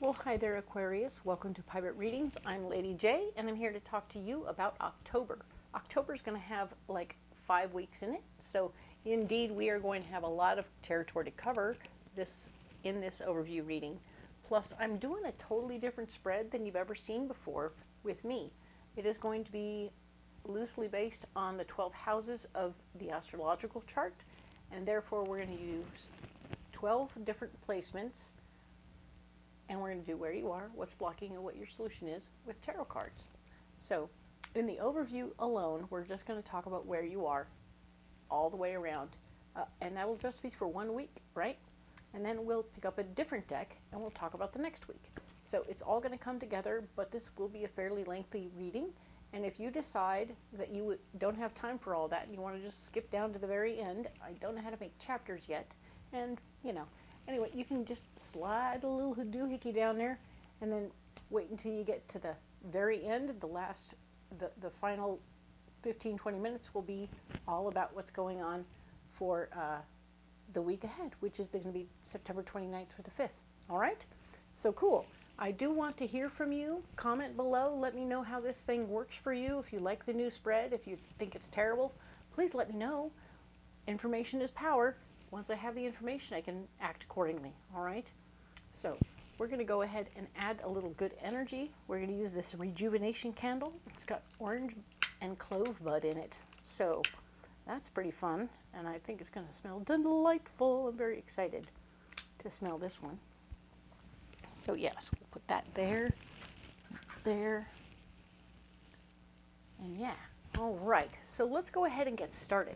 Well, hi there, Aquarius. Welcome to Pirate Readings. I'm Lady J, and I'm here to talk to you about October. October is going to have like 5 weeks in it, so indeed we are going to have a lot of territory to cover in this overview reading. Plus, I'm doing a totally different spread than you've ever seen before with me. It is going to be loosely based on the 12 houses of the astrological chart, and therefore we're going to use 12 different placements. And we're going to do where you are, what's blocking, and what your solution is with tarot cards. So in the overview alone, we're just going to talk about where you are all the way around. And that'll just be for 1 week, right? And then we'll pick up a different deck and we'll talk about the next week. So it's all going to come together, but this will be a fairly lengthy reading. And if you decide that you don't have time for all that and you want to just skip down to the very end, I don't know how to make chapters yet. And, anyway, you can just slide a little doohickey down there and then wait until you get to the very end. The final 15-20 minutes will be all about what's going on for the week ahead, which is going to be September 29th through the 5th. All right? So cool. I do want to hear from you. Comment below. Let me know how this thing works for you. If you like the new spread, if you think it's terrible, please let me know. Information is power. Once I have the information, I can act accordingly, all right? So we're going to go ahead and add a little good energy. We're going to use this rejuvenation candle. It's got orange and clove bud in it, so that's pretty fun, and I think it's going to smell delightful. I'm very excited to smell this one. So yes, we'll put that there, and yeah. All right, so let's go ahead and get started.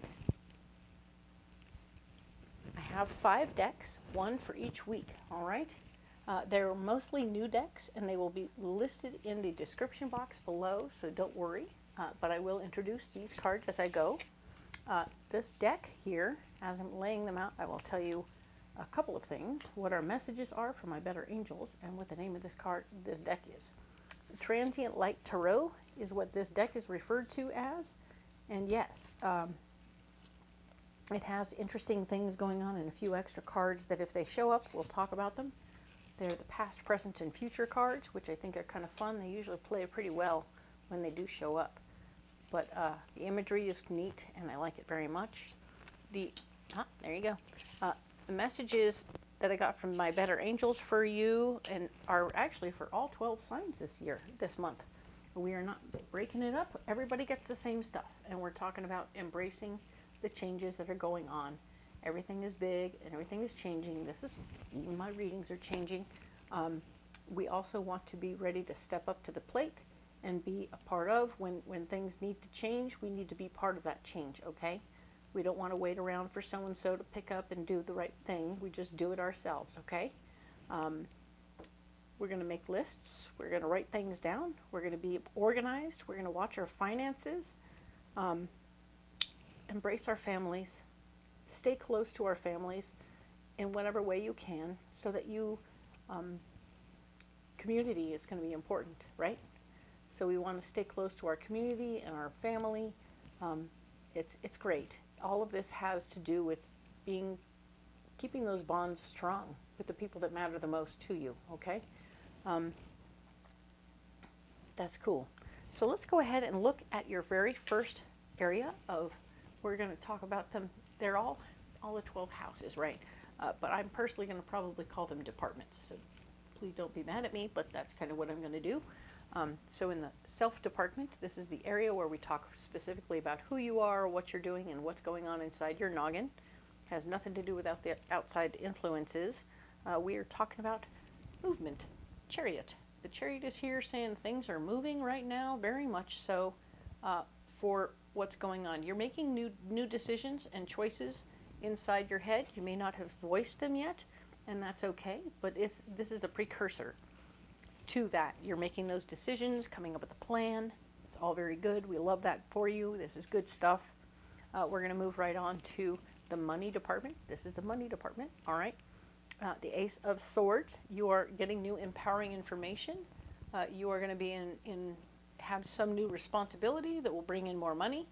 I have 5 decks, 1 for each week, all right? They're mostly new decks, and they will be listed in the description box below, so don't worry. But I will introduce these cards as I go. This deck here, as I'm laying them out, I will tell you a couple of things, what our messages are for my better angels, and what the name of this deck is. Transient Light Tarot is what this deck is referred to as, and yes, it has interesting things going on and a few extra cards that if they show up, we'll talk about them. They're the past, present, and future cards, which I think are kind of fun. They usually play pretty well when they do show up. But the imagery is neat, and I like it very much. There you go. The messages that I got from my better angels for you and are actually for all 12 signs this month. We are not breaking it up. Everybody gets the same stuff, and we're talking about embracing the changes that are going on. Everything is big and everything is changing. Even my readings are changing. We also want to be ready to step up to the plate and be a part of when things need to change. We need to be part of that change, okay? We don't want to wait around for so-and-so to pick up and do the right thing. We just do it ourselves, okay? We're going to make lists. We're going to write things down. We're going to be organized. We're going to watch our finances. Embrace our families, stay close to our families in whatever way you can, so that community is going to be important, right? So we want to stay close to our community and our family. It's great. All of this has to do with keeping those bonds strong with the people that matter the most to you, okay? That's cool. So let's go ahead and look at your very first area we're going to talk about them. They're all the 12 houses, right? But I'm personally going to probably call them departments. So please don't be mad at me, but that's kind of what I'm going to do. So in the self department, this is the area where we talk specifically about who you are, what you're doing, and what's going on inside your noggin. It has nothing to do with the outside influences. We are talking about movement. Chariot. The Chariot is here saying things are moving right now, very much so, for what's going on. You're making new decisions and choices inside your head. You may not have voiced them yet, and that's okay, but this is the precursor to that. You're making those decisions, coming up with a plan. It's all very good. We love that for you. This is good stuff. We're going to move right on to the money department. This is the money department, all right? The Ace of Swords. You are getting new empowering information. You are going to be have some new responsibility that will bring in more money,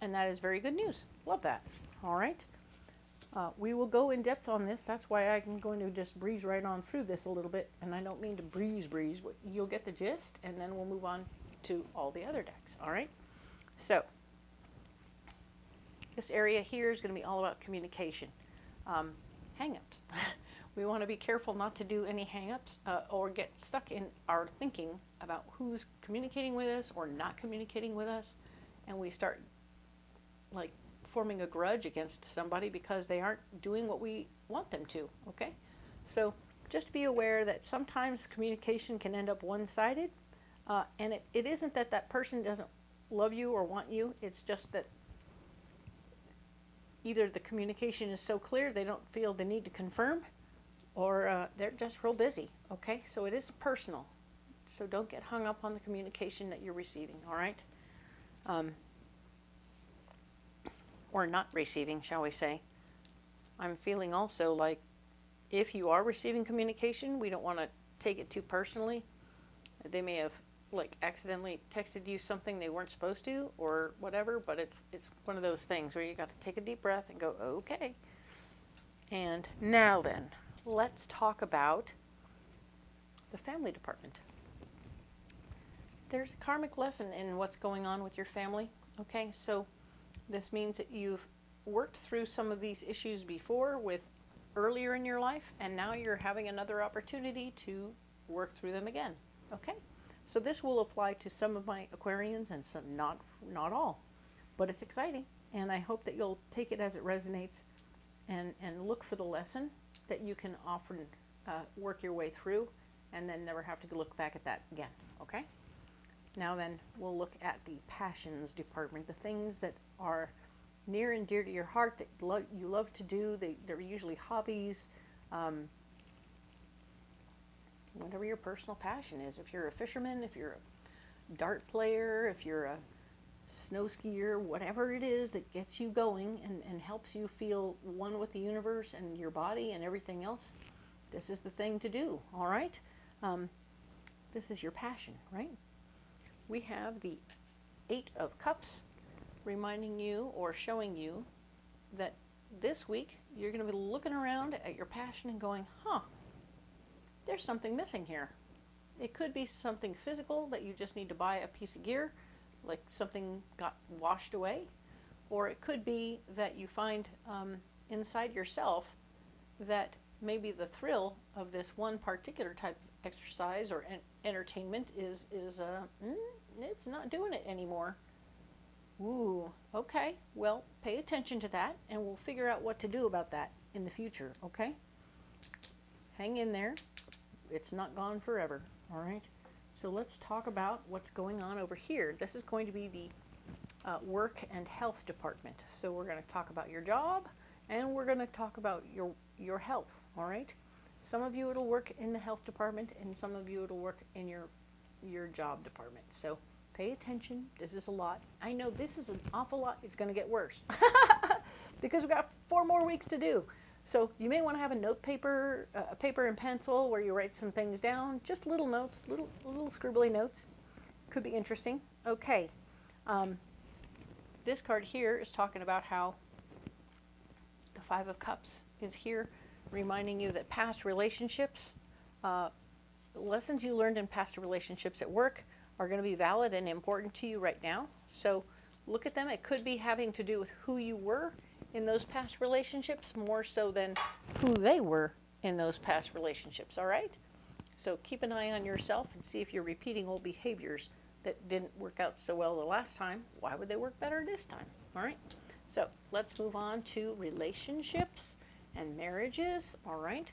and that is very good news. Love that. All right. We will go in depth on this. That's why I'm going to just breeze right on through this a little bit. And I don't mean to breeze, but you'll get the gist, and then we'll move on to all the other decks. All right? So, this area here is going to be all about communication. Hang-ups. We want to be careful not to do any hang-ups or get stuck in our thinking about who's communicating with us or not communicating with us. And we start, like, forming a grudge against somebody because they aren't doing what we want them to, okay? So just be aware that sometimes communication can end up one-sided, and it isn't that that person doesn't love you or want you, it's just that either the communication is so clear they don't feel the need to confirm, or they're just real busy, okay? So it is personal, so don't get hung up on the communication that you're receiving, all right? Or not receiving, shall we say. I'm feeling also like if you are receiving communication, we don't want to take it too personally. They may have like accidentally texted you something they weren't supposed to or whatever, but it's one of those things where you got to take a deep breath and go, okay. And now then, let's talk about the family department. There's a karmic lesson in what's going on with your family, okay? So this means that you've worked through some of these issues before with earlier in your life, and now you're having another opportunity to work through them again. Okay? So this will apply to some of my Aquarians and some not all. But it's exciting, and I hope that you'll take it as it resonates and look for the lesson that you can often work your way through and then never have to look back at that again. Okay? Now then, we'll look at the passions department, the things that are near and dear to your heart that you love to do. They're usually hobbies, whatever your personal passion is. If you're a fisherman, if you're a dart player, if you're a snow skier, whatever it is that gets you going and helps you feel one with the universe and your body and everything else, this is the thing to do, all right? This is your passion, right? We have the 8 of Cups reminding you or showing you that this week you're going to be looking around at your passion and going, huh, there's something missing here. It could be something physical that you just need to buy a piece of gear, like something got washed away, or it could be that you find inside yourself that maybe the thrill of this one particular type of exercise or entertainment is it's not doing it anymore. Ooh, okay. Well, pay attention to that, and we'll figure out what to do about that in the future, okay? Hang in there. It's not gone forever, all right? So let's talk about what's going on over here. This is going to be the work and health department. So we're going to talk about your job, and we're going to talk about your health, all right? Some of you it'll work in the health department, and some of you it'll work in your job department. So pay attention. This is a lot. I know this is an awful lot. It's going to get worse because we've got 4 more weeks to do. So you may want to have a paper and pencil where you write some things down, just little notes, little scribbly notes. Could be interesting. Okay. This card here is talking about how the 5 of Cups is here, reminding you that past relationships, lessons you learned in past relationships at work are going to be valid and important to you right now. So look at them. It could be having to do with who you were in those past relationships more so than who they were in those past relationships, all right? So keep an eye on yourself and see if you're repeating old behaviors that didn't work out so well the last time. Why would they work better this time, all right? So let's move on to relationships and marriages, all right?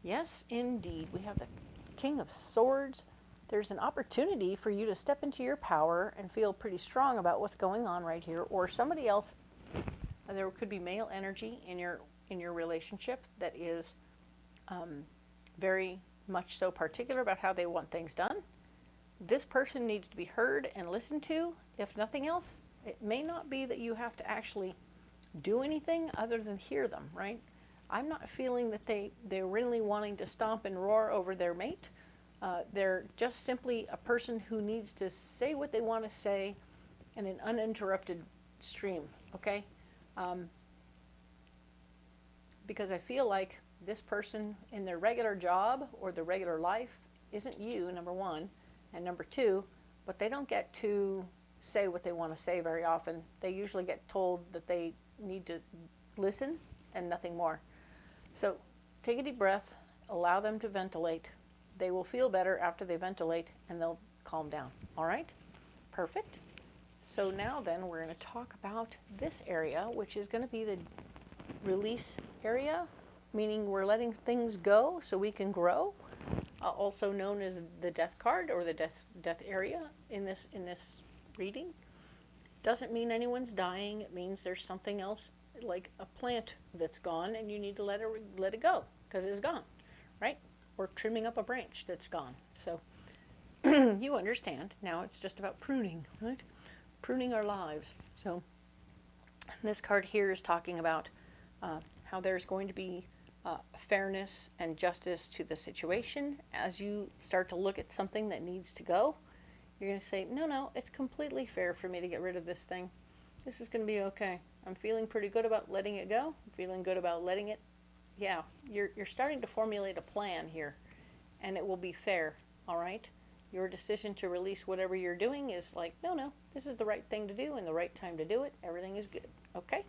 Yes, indeed. We have the King of Swords. There's an opportunity for you to step into your power and feel pretty strong about what's going on right here, or somebody else. There could be male energy in your relationship that is very much so particular about how they want things done. This person needs to be heard and listened to. If nothing else, it may not be that you have to actually do anything other than hear them, right? I'm not feeling that they're really wanting to stomp and roar over their mate. They're just simply a person who needs to say what they want to say in an uninterrupted stream, okay? because I feel like this person in their regular job or their regular life isn't you, number one, and number two, but they don't get to say what they want to say very often. They usually get told that they need to listen and nothing more. So take a deep breath, allow them to ventilate. They will feel better after they ventilate and they'll calm down. All right? Perfect. So now then we're going to talk about this area, which is going to be the release area, meaning we're letting things go so we can grow, also known as the death card or the death area in this reading. Doesn't mean anyone's dying. It means there's something else, like a plant that's gone and you need to let it go because it's gone, right? Or trimming up a branch that's gone. So you understand. Now it's just about pruning, right? Pruning our lives. So this card here is talking about how there's going to be fairness and justice to the situation. As you start to look at something that needs to go, you're going to say, no, it's completely fair for me to get rid of this thing. This is going to be okay. I'm feeling pretty good about letting it go. I'm feeling good about letting it. Yeah, you're starting to formulate a plan here, and it will be fair, all right? Your decision to release whatever you're doing is like, no, this is the right thing to do and the right time to do it. Everything is good, okay?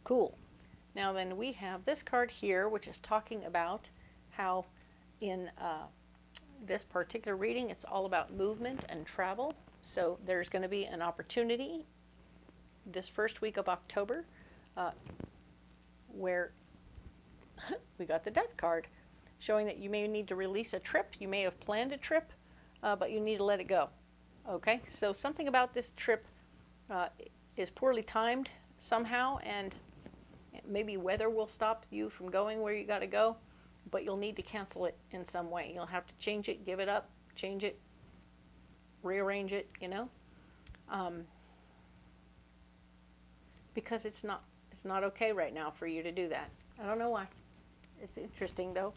Cool. Now then we have this card here, which is talking about how in this particular reading, it's all about movement and travel. So there's going to be an opportunity this first week of October where we got the death card, showing that you may need to release a trip. You may have planned a trip, but you need to let it go. Okay, so something about this trip is poorly timed somehow, and maybe weather will stop you from going where you got to go, but you'll need to cancel it in some way. You'll have to change it, give it up, change it, rearrange it, you know, because it's not okay right now for you to do that. I don't know why. It's interesting though,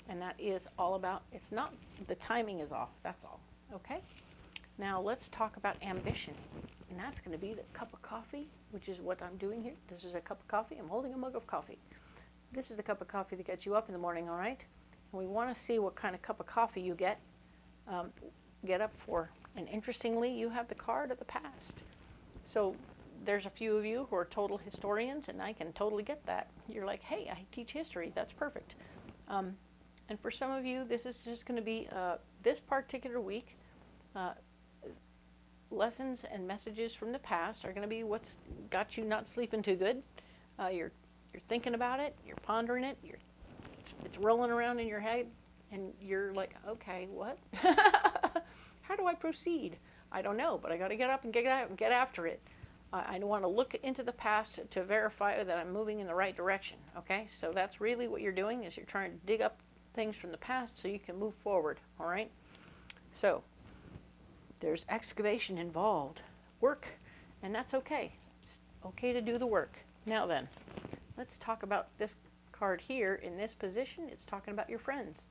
and that is all about, it's not, the timing is off, that's all. Okay, now let's talk about ambition, and that's going to be the cup of coffee, which is what I'm doing here. This is a cup of coffee. I'm holding a mug of coffee. This is the cup of coffee that gets you up in the morning, all right? And we want to see what kind of cup of coffee you get up for. And interestingly, you have the card of the past. So there's a few of you who are total historians, and I can totally get that. You're like, hey, I teach history. That's perfect. And for some of you, this is just going to be this particular week. Lessons and messages from the past are going to be what's got you not sleeping too good. You're thinking about it, you're pondering it, it's rolling around in your head, and you're like, okay, what? How do I proceed? I don't know, but I got to get up and get after it. I want to look into the past to verify that I'm moving in the right direction. Okay, so that's really what you're doing, is you're trying to dig up things from the past so you can move forward. All right, so there's excavation involved, work, and that's okay. It's okay to do the work. Now then, let's talk about this card here. In this position, it's talking about your friends,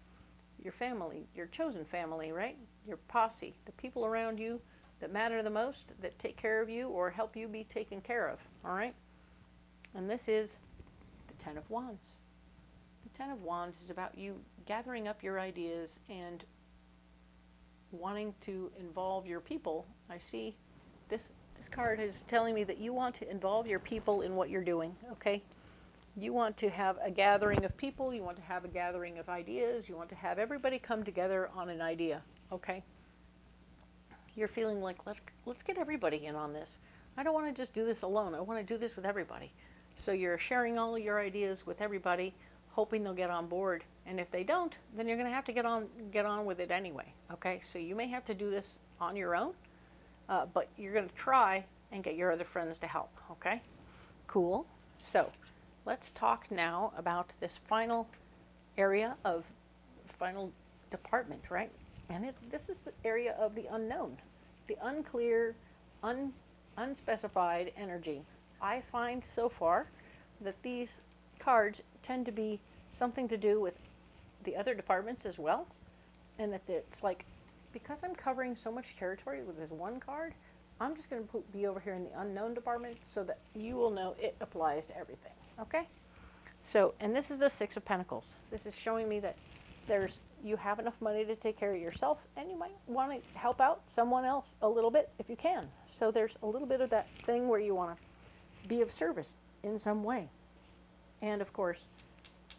your family, your chosen family, right? Your posse, the people around you that matter the most, that take care of you or help you be taken care of, all right? And this is the Ten of Wands. The Ten of Wands is about you gathering up your ideas and wanting to involve your people. I see this card is telling me that you want to involve your people in what you're doing, okay? You want to have a gathering of people, you want to have a gathering of ideas, you want to have everybody come together on an idea, okay? You're feeling like, let's get everybody in on this. I don't want to just do this alone. I want to do this with everybody. So you're sharing all of your ideas with everybody, hoping they'll get on board. And if they don't, then you're going to have to get on with it anyway, okay? So you may have to do this on your own, but you're going to try and get your other friends to help, okay? Cool. So let's talk now about this final area of final department, right? And this is the area of the unknown, the unclear, unspecified energy. I find so far that these cards tend to be something to do with the other departments as well, and that it's like, because I'm covering so much territory with this one card, I'm just going to be over here in the unknown department so that you will know it applies to everything, okay? So, and this is the Six of Pentacles. This is showing me that you have enough money to take care of yourself, and you might want to help out someone else a little bit if you can. So there's a little bit of that thing where you want to be of service in some way. And of course,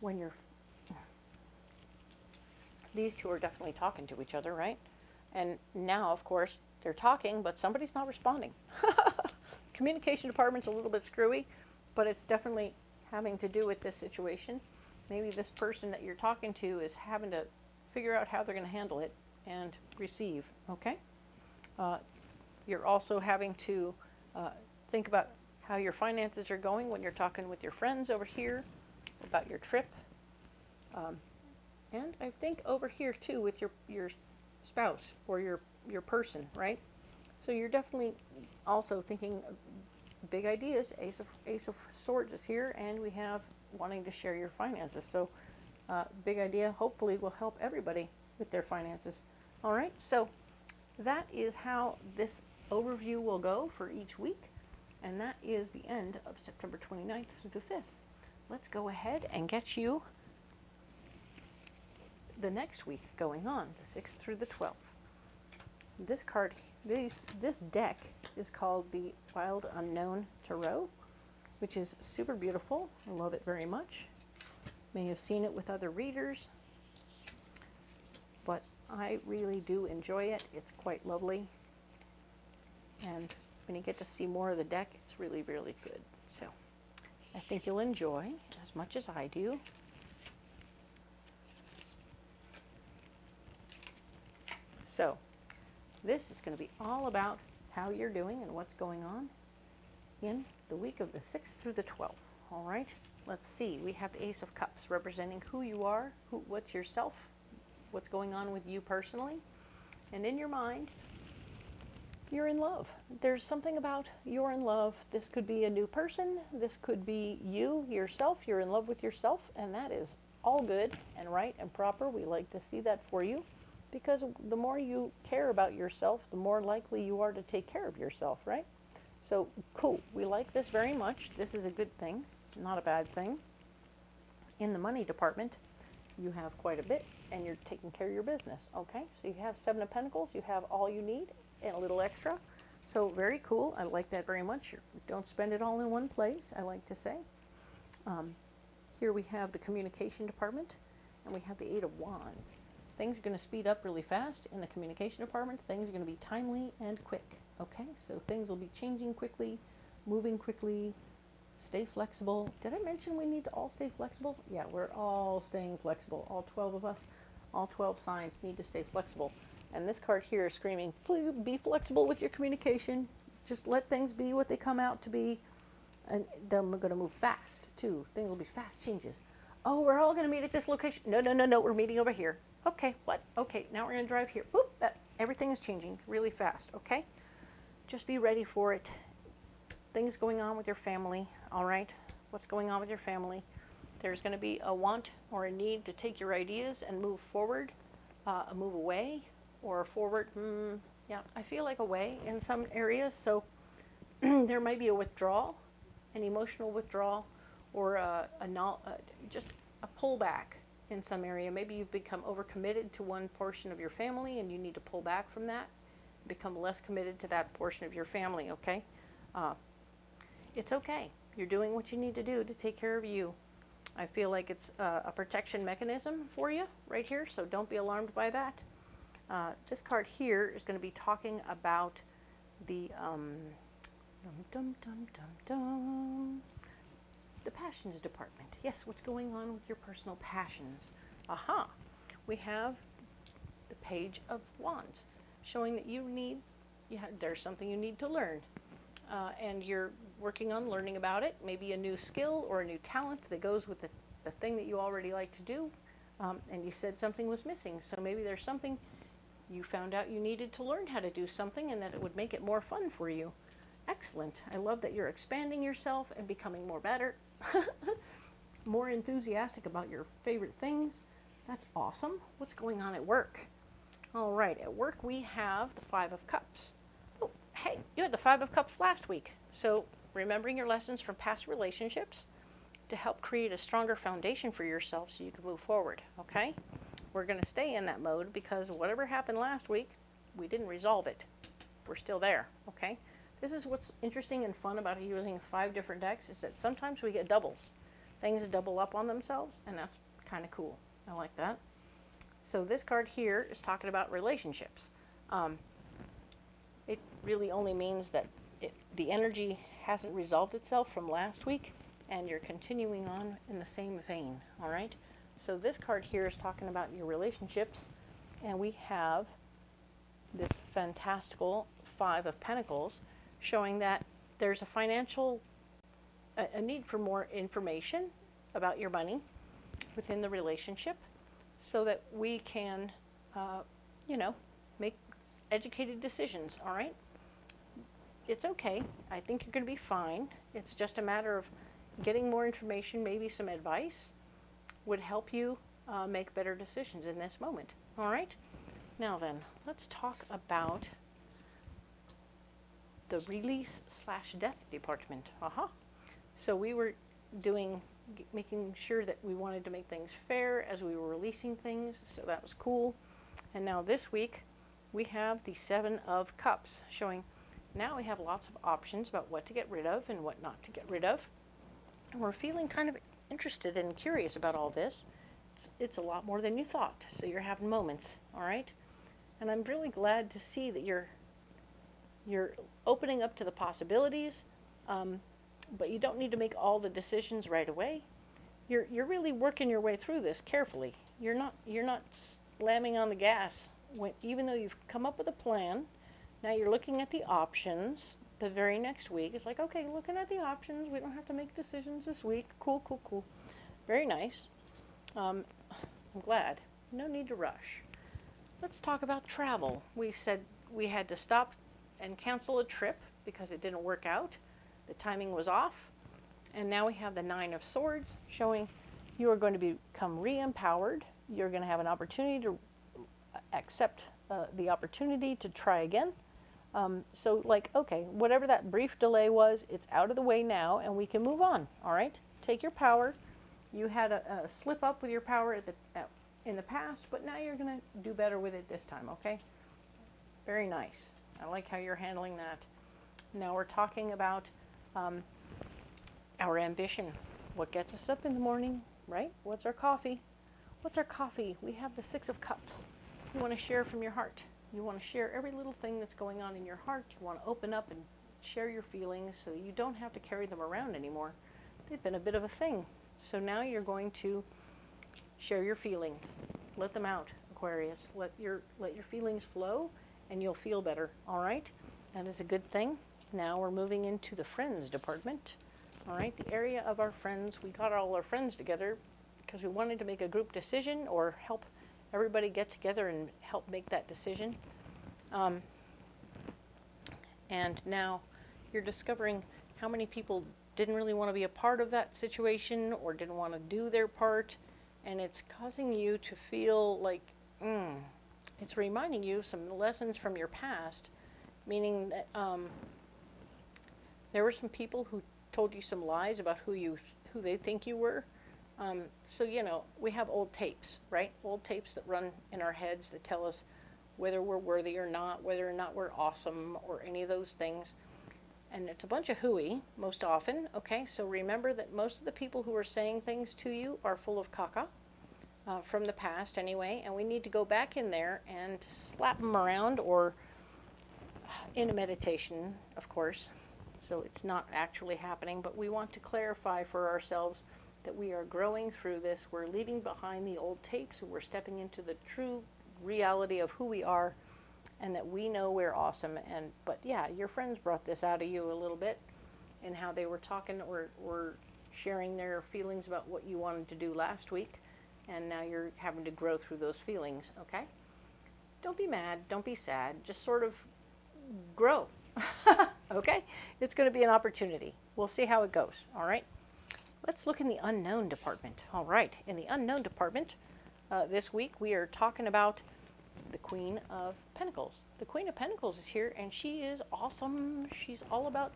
when these two are definitely talking to each other, right? And now, of course, they're talking, but somebody's not responding. Communication department's a little bit screwy, but it's definitely having to do with this situation. Maybe this person that you're talking to is having to figure out how they're going to handle it and receive, okay? You're also having to think about how your finances are going when you're talking with your friends over here about your trip. And I think over here too with your spouse or your person, right? So you're definitely also thinking big ideas. Ace of Swords is here, and we have wanting to share your finances. So big idea hopefully will help everybody with their finances. All right, so that is how this overview will go for each week, and that is the end of September 29th through the 5th. Let's go ahead and get you the next week going on, the 6th through the 12th. This card, this deck is called the Wild Unknown Tarot, which is super beautiful. I love it very much. May have seen it with other readers, but I really do enjoy it. It's quite lovely. And when you get to see more of the deck, it's really, really good. So I think you'll enjoy as much as I do. So this is going to be all about how you're doing and what's going on in the week of the 6th through the 12th. All right, let's see. We have the Ace of Cups representing who you are, what's yourself, what's going on with you personally. And in your mind, you're in love. There's something about you're in love. This could be a new person. This could be you, yourself. You're in love with yourself, and that is all good and right and proper. We like to see that for you, because the more you care about yourself, the more likely you are to take care of yourself, right? So, cool. We like this very much. This is a good thing, not a bad thing. In the money department, you have quite a bit, and you're taking care of your business, okay? So you have Seven of Pentacles. You have all you need and a little extra. So very cool. I like that very much. Don't spend it all in one place, I like to say. Here we have the communication department, and we have the Eight of Wands. Things are going to speed up really fast in the communication department. Things are going to be timely and quick, okay? So things will be changing quickly, moving quickly. Stay flexible. Did I mention we need to all stay flexible? Yeah, we're all staying flexible. All 12 of us, all 12 signs need to stay flexible. And this card here is screaming, please be flexible with your communication. Just let things be what they come out to be. And they're going to move fast, too. Things will be fast changes. Oh, we're all going to meet at this location. No, no, no, no, we're meeting over here. Okay, what? Okay, now we're going to drive here. Oop, everything is changing really fast, okay? Just be ready for it. Things going on with your family, all right? What's going on with your family? There's going to be a want or a need to take your ideas and move forward, move away, or forward. Yeah, I feel like away in some areas, so there might be a withdrawal, an emotional withdrawal, or just a pullback in some area. Maybe you've become overcommitted to one portion of your family and you need to pull back from that, become less committed to that portion of your family, okay? It's okay. You're doing what you need to do to take care of you. I feel like it's a protection mechanism for you right here, so don't be alarmed by that. This card here is going to be talking about the the passions department. Yes, what's going on with your personal passions? Aha! We have the Page of Wands, showing that there's something you need to learn. And you're working on learning about it, maybe a new skill or a new talent that goes with the thing that you already like to do. And you said something was missing, so maybe there's something you found out you needed to learn how to do something and that it would make it more fun for you. Excellent. I love that you're expanding yourself and becoming more better, more enthusiastic about your favorite things. That's awesome. What's going on at work? All right, at work we have the Five of Cups. Oh, hey, you had the Five of Cups last week. So remembering your lessons from past relationships, to help create a stronger foundation for yourself so you can move forward, okay? We're going to stay in that mode because whatever happened last week, we didn't resolve it. We're still there, okay? This is what's interesting and fun about using 5 different decks, is that sometimes we get doubles. Things double up on themselves, and that's kind of cool. I like that. So this card here is talking about relationships. It really only means that the energy hasn't resolved itself from last week, and you're continuing on in the same vein, all right? So this card here is talking about your relationships, and we have this fantastical 5 of Pentacles showing that there's a financial, a need for more information about your money within the relationship so that we can, you know, make educated decisions, all right? It's okay. I think you're going to be fine. It's just a matter of getting more information, maybe some advice would help you make better decisions in this moment, all right? Now then, let's talk about the release/death department. So we were making sure that we wanted to make things fair as we were releasing things, so that was cool. And now this week, we have the 7 of Cups showing now we have lots of options about what to get rid of and what not to get rid of. And we're feeling kind of interested and curious about all this. It's a lot more than you thought, so you're having moments, all right? And I'm really glad to see that you're opening up to the possibilities, but you don't need to make all the decisions right away. You're really working your way through this carefully. You're not slamming on the gas even though you've come up with a plan. Now you're looking at the options. The very next week, it's like, okay, looking at the options. We don't have to make decisions this week. Cool, cool, cool. Very nice. I'm glad. No need to rush. Let's talk about travel. We said we had to stop and cancel a trip because it didn't work out. The timing was off. And now we have the 9 of Swords showing you are going to become re-empowered. You're going to have an opportunity to accept the opportunity to try again. So like, okay, whatever that brief delay was, it's out of the way now and we can move on, all right? Take your power. You had a slip up with your power in the past, but now you're going to do better with it this time, okay? Very nice. I like how you're handling that. Now we're talking about our ambition. What gets us up in the morning, right? What's our coffee? What's our coffee? We have the 6 of Cups. You want to share from your heart. You want to share every little thing that's going on in your heart. You want to open up and share your feelings so you don't have to carry them around anymore. They've been a bit of a thing. So now you're going to share your feelings. Let them out, Aquarius. Let your feelings flow and you'll feel better, all right? That is a good thing. Now we're moving into the friends department. All right, the area of our friends. We got all our friends together because we wanted to make a group decision or help everybody get together and help make that decision. And now you're discovering how many people didn't really want to be a part of that situation or didn't want to do their part. And it's causing you to feel like, it's reminding you of some lessons from your past, meaning that there were some people who told you some lies about who they think you were. So, you know, we have old tapes, right? Old tapes that run in our heads that tell us whether we're worthy or not, whether or not we're awesome, or any of those things. And it's a bunch of hooey, most often, okay? So remember that most of the people who are saying things to you are full of caca, from the past anyway, and we need to go back in there and slap them around, or in a meditation, of course. So it's not actually happening, but we want to clarify for ourselves that we are growing through this. We're leaving behind the old tapes. We're stepping into the true reality of who we are, and that we know we're awesome. But yeah, your friends brought this out of you a little bit in how they were talking or sharing their feelings about what you wanted to do last week, and now you're having to grow through those feelings, okay? Don't be mad. Don't be sad. Just sort of grow, okay? It's going to be an opportunity. We'll see how it goes, all right? Let's look in the unknown department. All right, in the unknown department, this week we are talking about the Queen of Pentacles. The Queen of Pentacles is here, and she is awesome. She's all about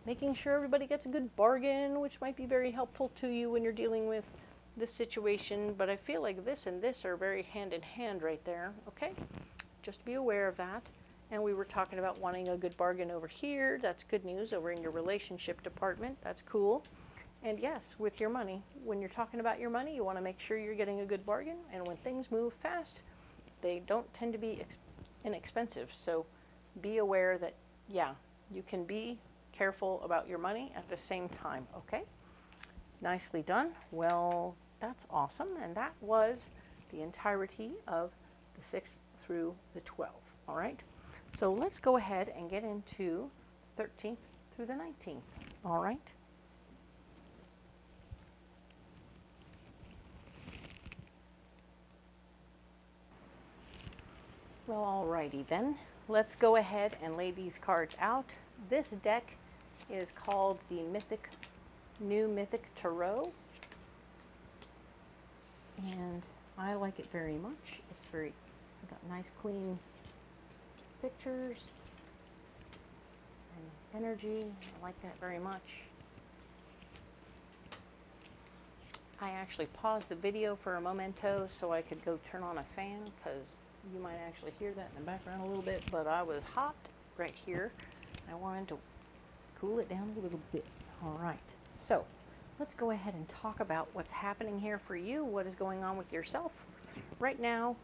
making sure everybody gets a good bargain, which might be very helpful to you when you're dealing with this situation. But I feel like this and this are very hand in hand right there, okay? Just be aware of that. And we were talking about wanting a good bargain over here. That's good news over in your relationship department. That's cool. And yes, with your money, when you're talking about your money, you want to make sure you're getting a good bargain. And when things move fast, they don't tend to be inexpensive. So be aware that, yeah, you can be careful about your money at the same time, okay? Nicely done. Well, that's awesome. And that was the entirety of the 6th through the 12th, all right? So let's go ahead and get into 13th through the 19th, all right? Well, alrighty then. Let's go ahead and lay these cards out. This deck is called the New Mythic Tarot. And I like it very much. It's got nice clean pictures and energy. I like that very much. I actually paused the video for a momento so I could go turn on a fan, because you might actually hear that in the background a little bit, but I was hot right here. I wanted to cool it down a little bit. All right, so let's go ahead and talk about what's happening here for you, what is going on with yourself. Right now,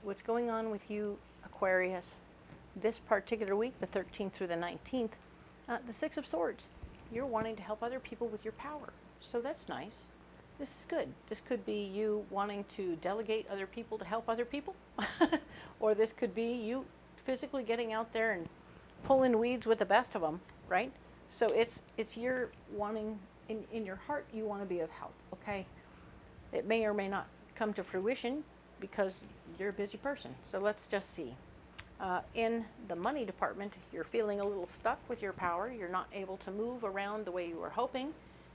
what's going on with you, Aquarius, this particular week, the 13th through the 19th, the 6 of Swords. You're wanting to help other people with your power, so that's nice. This is good. This could be you wanting to delegate other people to help other people. Or this could be you physically getting out there and pulling weeds with the best of them, right? So it's your wanting, in your heart, you want to be of help, okay? It may or may not come to fruition because you're a busy person. So let's just see. In the money department, you're feeling a little stuck with your power. You're not able to move around the way you were hoping.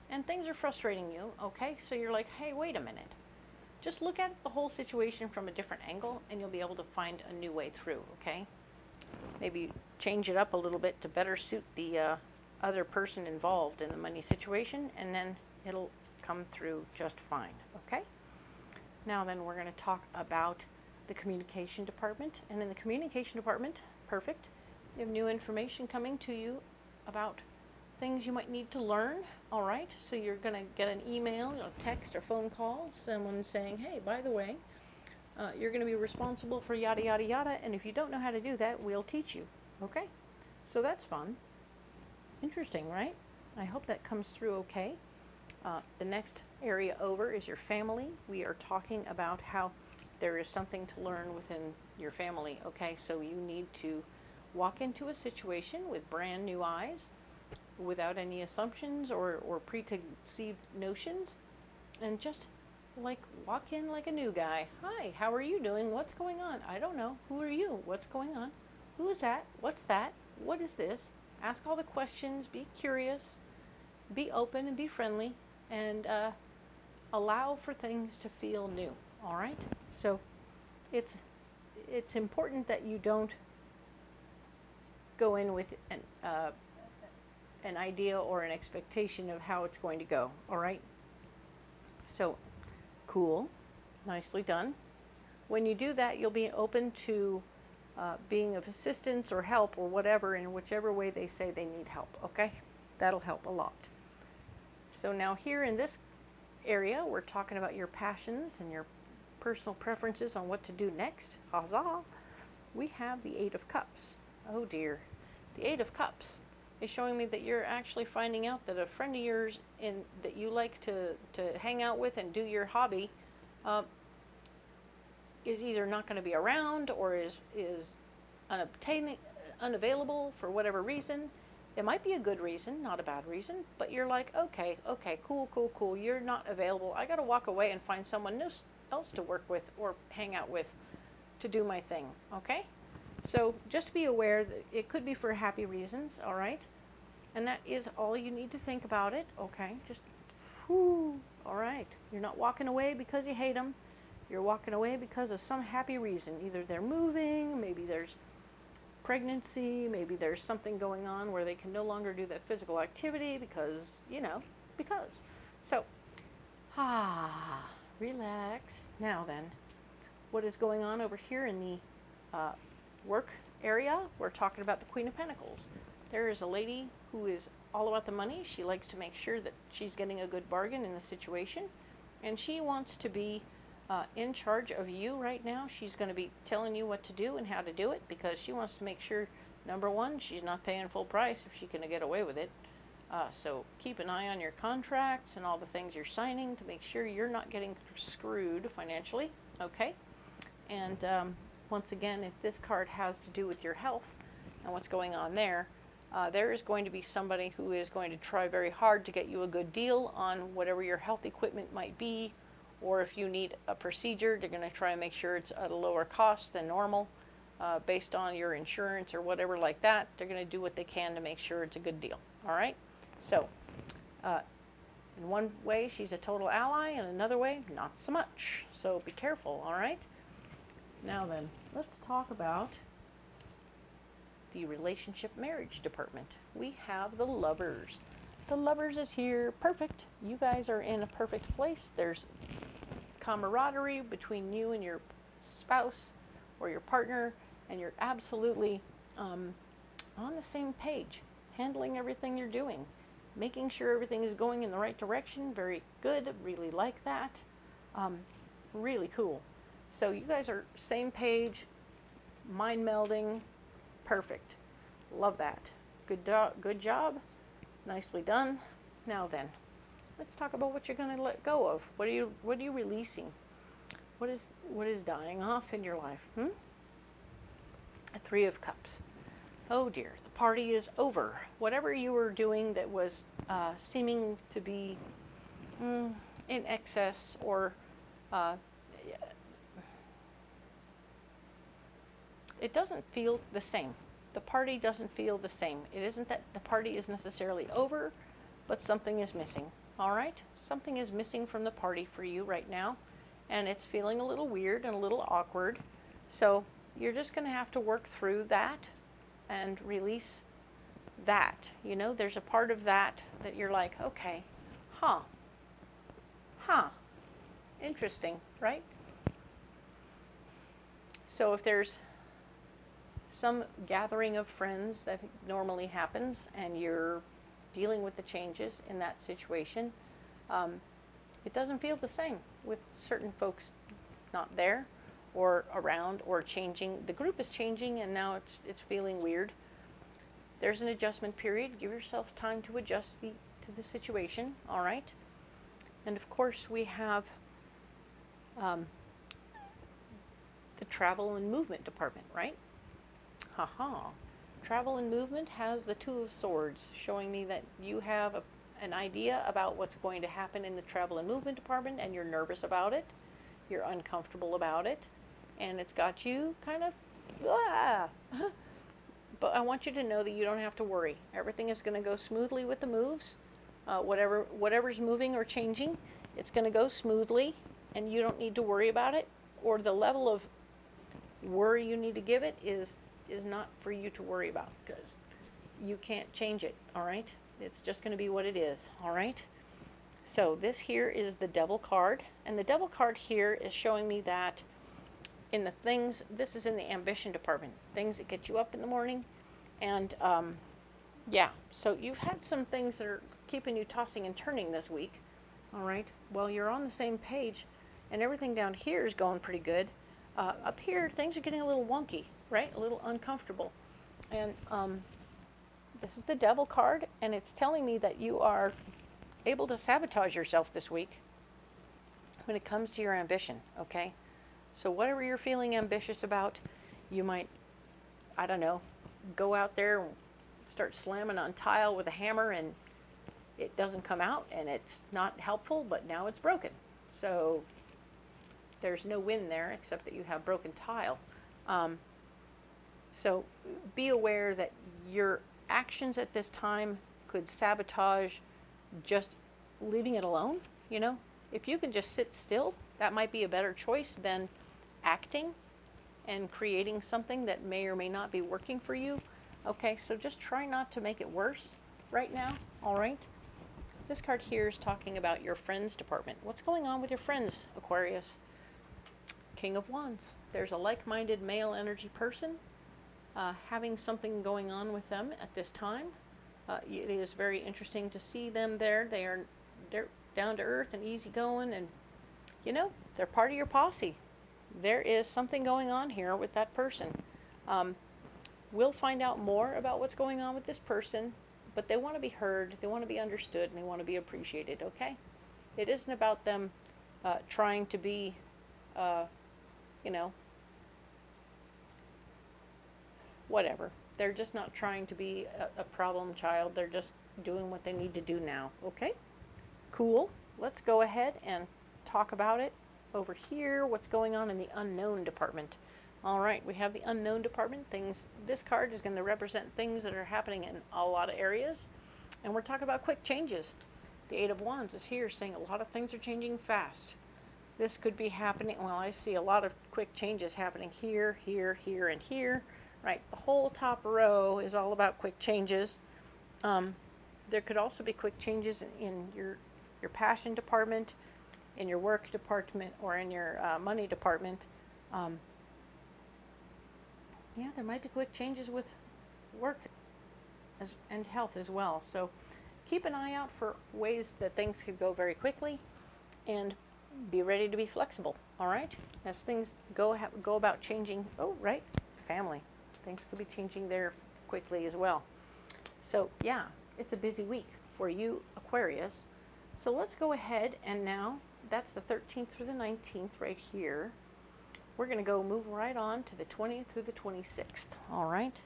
And things are frustrating you, okay? So you're like, hey, wait a minute. Just look at the whole situation from a different angle and you'll be able to find a new way through, okay? Maybe change it up a little bit to better suit the other person involved in the money situation, and then it'll come through just fine, okay? Now then, we're going to talk about the communication department. And in the communication department, perfect. You have new information coming to you about things you might need to learn, all right? So you're going to get an email, a text or phone call, someone saying, hey, by the way, you're going to be responsible for yada, yada, yada, and if you don't know how to do that, we'll teach you, okay? So that's fun. Interesting, right? I hope that comes through okay. The next area over is your family. We are talking about how there is something to learn within your family, okay? So you need to walk into a situation with brand new eyes, without any assumptions or preconceived notions, and just like walk in like a new guy. Hi, how are you doing? What's going on? I don't know. Who are you? What's going on? Who is that? What's that? What is this? Ask all the questions, be curious, be open and be friendly, and allow for things to feel new, all right? So it's important that you don't go in with an idea or an expectation of how it's going to go, all right? So, cool, nicely done. When you do that, you'll be open to being of assistance or help or whatever, in whichever way they say they need help, okay? That'll help a lot. So now here in this area, we're talking about your passions and your personal preferences on what to do next. Huzzah! We have the 8 of Cups. Oh dear. The 8 of Cups is showing me that you're actually finding out that a friend of yours that you like to hang out with and do your hobby is either not going to be around or is unavailable for whatever reason. It might be a good reason, not a bad reason, but you're like, okay, cool, you're not available. I got to walk away and find someone else to work with or hang out with to do my thing, okay? So just be aware that it could be for happy reasons, all right? And that is all you need to think about it, okay? Just, whoo, all right. You're not walking away because you hate them. You're walking away because of some happy reason. Either they're moving, maybe there's pregnancy, maybe there's something going on where they can no longer do that physical activity because, you know, because. So, relax. Now then, what is going on over here in the work area? We're talking about the Queen of Pentacles. There is a lady who is all about the money. She likes to make sure that she's getting a good bargain in the situation, and she wants to be in charge of you right now. She's going to be telling you what to do and how to do it because she wants to make sure, number one, she's not paying full price if she can get away with it. So keep an eye on your contracts and all the things you're signing to make sure you're not getting screwed financially, okay? And once again, if this card has to do with your health and what's going on there, there is going to be somebody who is going to try very hard to get you a good deal on whatever your health equipment might be, or if you need a procedure, they're going to try and make sure it's at a lower cost than normal based on your insurance or whatever like that. They're going to do what they can to make sure it's a good deal, all right? So, in one way, she's a total ally, and another way, not so much. So be careful, all right? Now then, let's talk about the relationship marriage department. We have the Lovers. The Lovers is here. Perfect. You guys are in a perfect place. There's camaraderie between you and your spouse or your partner, and you're absolutely on the same page, handling everything you're doing, making sure everything is going in the right direction. Very good. Really like that. Really cool. So you guys are same page, mind melding. Perfect. Love that. Good job. Nicely done. Now then, let's talk about what you're going to let go of. What are you releasing? What is dying off in your life? A Three of Cups. Oh dear, the party is over. Whatever you were doing that was seeming to be in excess or it doesn't feel the same. The party doesn't feel the same. It isn't that the party is necessarily over, but something is missing. All right? Something is missing from the party for you right now, and it's feeling a little weird and a little awkward. So you're just going to have to work through that and release that. You know, there's a part of that that you're like, okay, interesting, right? So if there's some gathering of friends that normally happens and you're dealing with the changes in that situation, it doesn't feel the same with certain folks not there or around or changing. The group is changing and now it's feeling weird. There's an adjustment period. Give yourself time to adjust to the situation, all right? And of course we have the travel and movement department, right? Travel and movement has the Two of Swords, showing me that you have an idea about what's going to happen in the travel and movement department, and you're nervous about it. You're uncomfortable about it, and it's got you kind of, But I want you to know that you don't have to worry. Everything is going to go smoothly with the moves. Whatever's moving or changing, it's going to go smoothly, and you don't need to worry about it, or the level of worry you need to give it is not for you to worry about, because you can't change it, all right? It's just going to be what it is, all right? So this here is the Devil card, and the Devil card here is showing me that in the things, this is in the ambition department, things that get you up in the morning, and yeah, so you've had some things that are keeping you tossing and turning this week, all right? Well, you're on the same page, and everything down here is going pretty good. Up here, things are getting a little wonky, right? A little uncomfortable. And this is the Devil card, and it's telling me that you are able to sabotage yourself this week when it comes to your ambition, okay? So whatever you're feeling ambitious about, you might, I don't know, go out there and start slamming on tile with a hammer, and it doesn't come out, and it's not helpful, but now it's broken. So there's no win there except that you have broken tile. So be aware that your actions at this time could sabotage just leaving it alone. You know, if you can just sit still, that might be a better choice than acting and creating something that may or may not be working for you. Okay, so just try not to make it worse right now, all right? This card here is talking about your friends department. What's going on with your friends, Aquarius? King of Wands. There's a like-minded male energy person having something going on with them at this time. It is very interesting to see them there. They're down to earth and easygoing, and you know, they're part of your posse. There is something going on here with that person. We'll find out more about what's going on with this person, but they want to be heard, they want to be understood, and they want to be appreciated, okay? It isn't about them trying to be, you know, whatever. They're just not trying to be a problem child. They're just doing what they need to do now, okay? Cool. Let's go ahead and talk about it over here. What's going on in the unknown department? All right, we have the unknown department. Things. This card is going to represent things that are happening in a lot of areas, and we're talking about quick changes. The Eight of Wands is here saying a lot of things are changing fast. This could be happening. Well, I see a lot of quick changes happening here, here, here, and here. Right, the whole top row is all about quick changes. There could also be quick changes in your passion department, in your work department, or in your money department. Yeah, there might be quick changes with work and health as well. So keep an eye out for ways that things could go very quickly, and be ready to be flexible, all right? As things go about changing, oh, right, family. Things could be changing there quickly as well. So yeah, it's a busy week for you, Aquarius. So let's go ahead, and now that's the 13th through the 19th right here. We're going to go move right on to the 20th through the 26th, all right?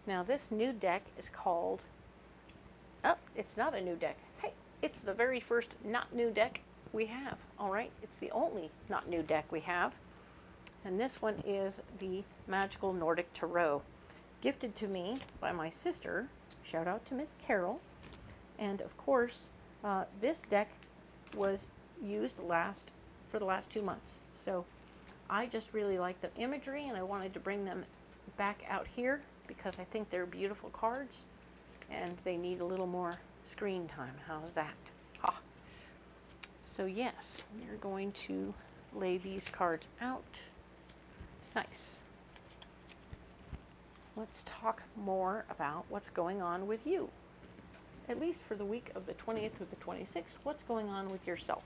Now this new deck is called, oh, it's not a new deck. Hey, it's the very first not new deck we have, all right? It's the only not new deck we have. And this one is the Magical Nordic Tarot, gifted to me by my sister. Shout out to Miss Carol. And of course, this deck was used for the last 2 months. So I just really like the imagery, and I wanted to bring them back out here because I think they're beautiful cards, and they need a little more screen time. How's that? Ha. So yes, we're going to lay these cards out. Nice. Let's talk more about what's going on with you. At least for the week of the 20th through the 26th, what's going on with yourself?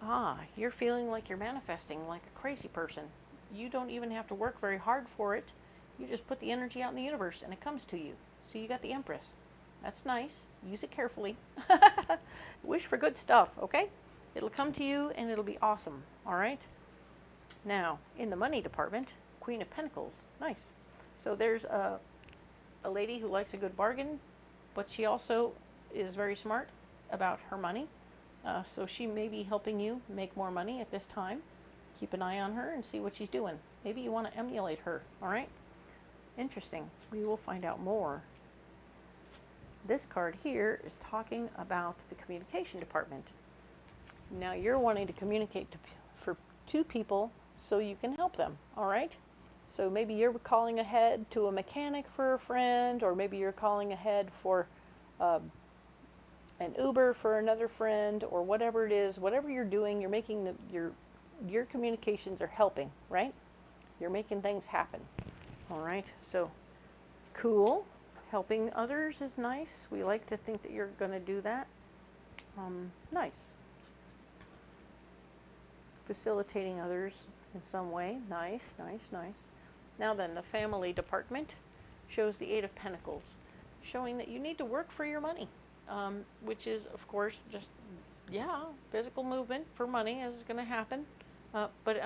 Ah, you're feeling like you're manifesting like a crazy person. You don't even have to work very hard for it. You just put the energy out in the universe and it comes to you. So you got the Empress. That's nice. Use it carefully. Wish for good stuff, okay? It'll come to you and it'll be awesome, all right? Now, in the money department, Queen of Pentacles. Nice. So there's a lady who likes a good bargain, but she also is very smart about her money. So she may be helping you make more money at this time. Keep an eye on her and see what she's doing. Maybe you want to emulate her, all right? Interesting. We will find out more. This card here is talking about the communication department. Now you're wanting to communicate for two people so you can help them, all right? So maybe you're calling ahead to a mechanic for a friend, or maybe you're calling ahead for an Uber for another friend, or whatever it is. Whatever you're doing, you're making your communications are helping, right? You're making things happen, all right? So cool. Helping others is nice. We like to think that you're going to do that. Nice. Facilitating others in some way. Nice, nice, nice. Now then, the family department shows the Eight of Pentacles, showing that you need to work for your money, which is, of course, just, yeah, physical movement for money is going to happen. But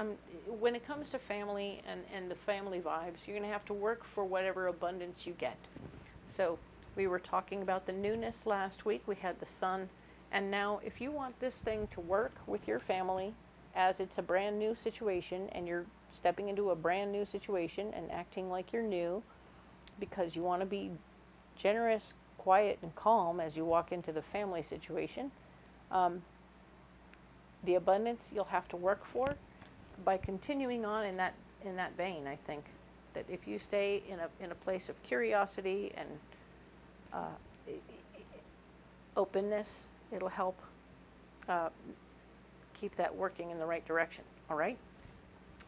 when it comes to family and the family vibes, you're going to have to work for whatever abundance you get. So we were talking about the newness last week. We had the sun. And now if you want this thing to work with your family, as it's a brand new situation and you're stepping into a brand new situation and acting like you're new because you want to be generous, quiet, and calm as you walk into the family situation, the abundance you'll have to work for by continuing on in that in that vein, I think. That if you stay in a place of curiosity and openness, it'll help keep that working in the right direction, all right?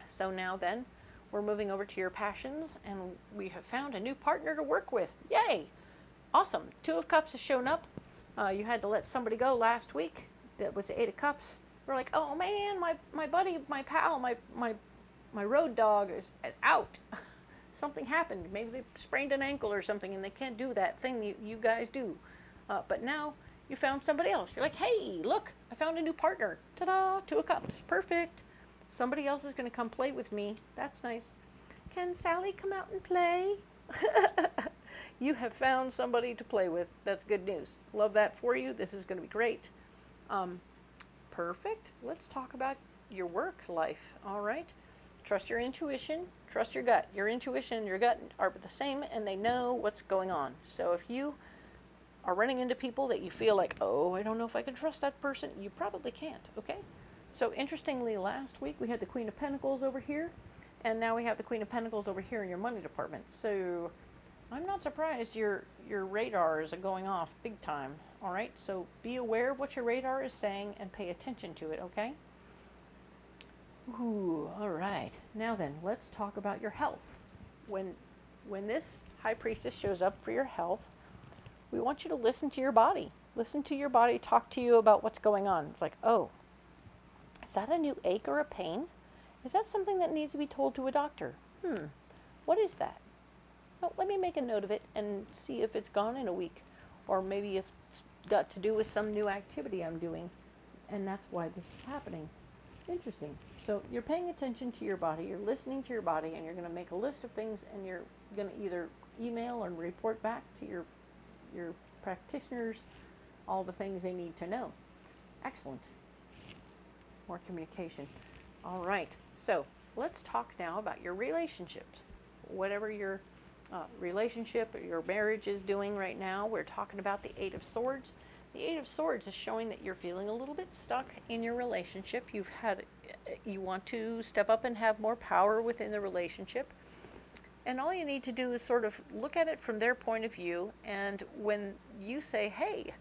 So now then, we're moving over to your passions, and we have found a new partner to work with. Yay! Awesome. 2 of Cups has shown up. You had to let somebody go last week. That was the 8 of Cups. We're like, oh man, my buddy, my pal, my road dog is out. Something happened. Maybe they sprained an ankle or something, and they can't do that thing you guys do. But now you found somebody else. You're like, hey, look, I found a new partner. Ta-da, 2 of Cups. Perfect. Somebody else is going to come play with me. That's nice. Can Sally come out and play? You have found somebody to play with. That's good news. Love that for you. This is going to be great. Perfect. Let's talk about your work life. All right. Trust your intuition. Trust your gut. Your intuition and your gut are the same, and they know what's going on. So if you are running into people that you feel like, oh, I don't know if I can trust that person, you probably can't, okay? So interestingly, last week we had the Queen of Pentacles over here, and now we have the Queen of Pentacles over here in your money department. So I'm not surprised your radar is going off big time, all right? So be aware of what your radar is saying and pay attention to it, okay? Ooh, all right. Now then, let's talk about your health. When this High Priestess shows up for your health, we want you to listen to your body. Listen to your body talk to you about what's going on. It's like, oh, is that a new ache or a pain? Is that something that needs to be told to a doctor? What is that? Well, let me make a note of it and see if it's gone in a week. Or maybe if it's got to do with some new activity I'm doing, and that's why this is happening. Interesting. So you're paying attention to your body, you're listening to your body, and you're going to make a list of things, and you're going to either email or report back to your practitioners all the things they need to know. Excellent. More communication. All right. So let's talk now about your relationships. Whatever your relationship or your marriage is doing right now, we're talking about the 8 of Swords. The 8 of Swords is showing that you're feeling a little bit stuck in your relationship. You want to step up and have more power within the relationship. And all you need to do is sort of look at it from their point of view. And when you say, hey,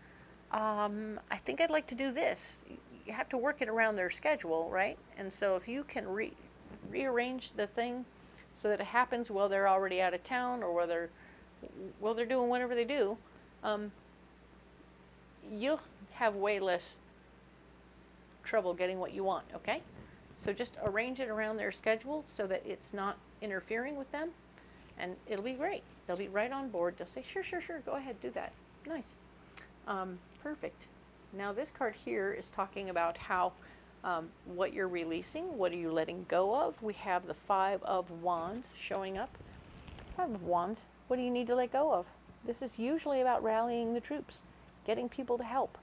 I think I'd like to do this, you have to work it around their schedule, right? And so if you can rearrange the thing so that it happens while they're already out of town, or while they're doing whatever they do, you'll have way less trouble getting what you want, okay? So just arrange it around their schedule so that it's not interfering with them, and it'll be great. They'll be right on board. They'll say, sure, go ahead, do that. Nice. Perfect. Now this card here is talking about how what you're releasing, what are you letting go of. We have the 5 of Wands showing up. 5 of Wands, what do you need to let go of? This is usually about rallying the troops, getting people to help.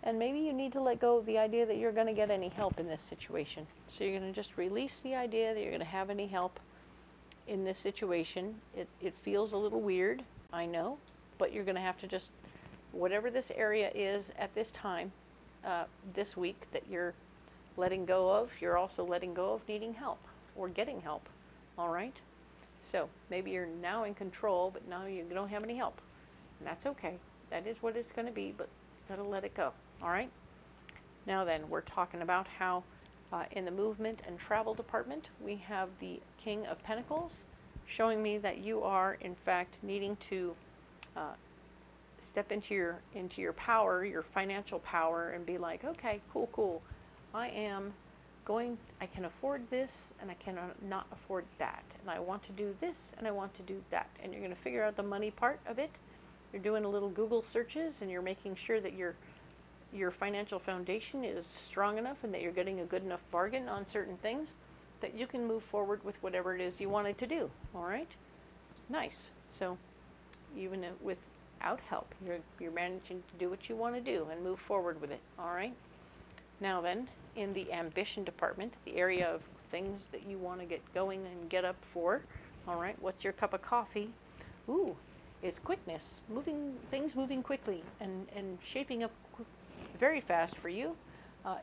And maybe you need to let go of the idea that you're going to get any help in this situation. So you're going to just release the idea that you're going to have any help in this situation. It feels a little weird, I know, but you're going to have to just, whatever this area is at this time, this week that you're letting go of, you're also letting go of needing help or getting help, all right? So maybe you're now in control, but now you don't have any help. And that's okay. That is what it's going to be, but you got to let it go, all right? Now then, we're talking about how in the movement and travel department, we have the King of Pentacles showing me that you are, in fact, needing to step into your power, your financial power, and be like, okay, cool. I can afford this, and I cannot not afford that, and I want to do this, and I want to do that. And you're going to figure out the money part of it. You're doing a little Google searches, and you're making sure that your financial foundation is strong enough, and that you're getting a good enough bargain on certain things that you can move forward with whatever it is you wanted to do. All right, nice. So even without help, you're managing to do what you want to do and move forward with it. All right. Now then, in the ambition department, the area of things that you want to get going and get up for, all right, what's your cup of coffee? Ooh, it's quickness, things moving quickly and shaping up very fast for you.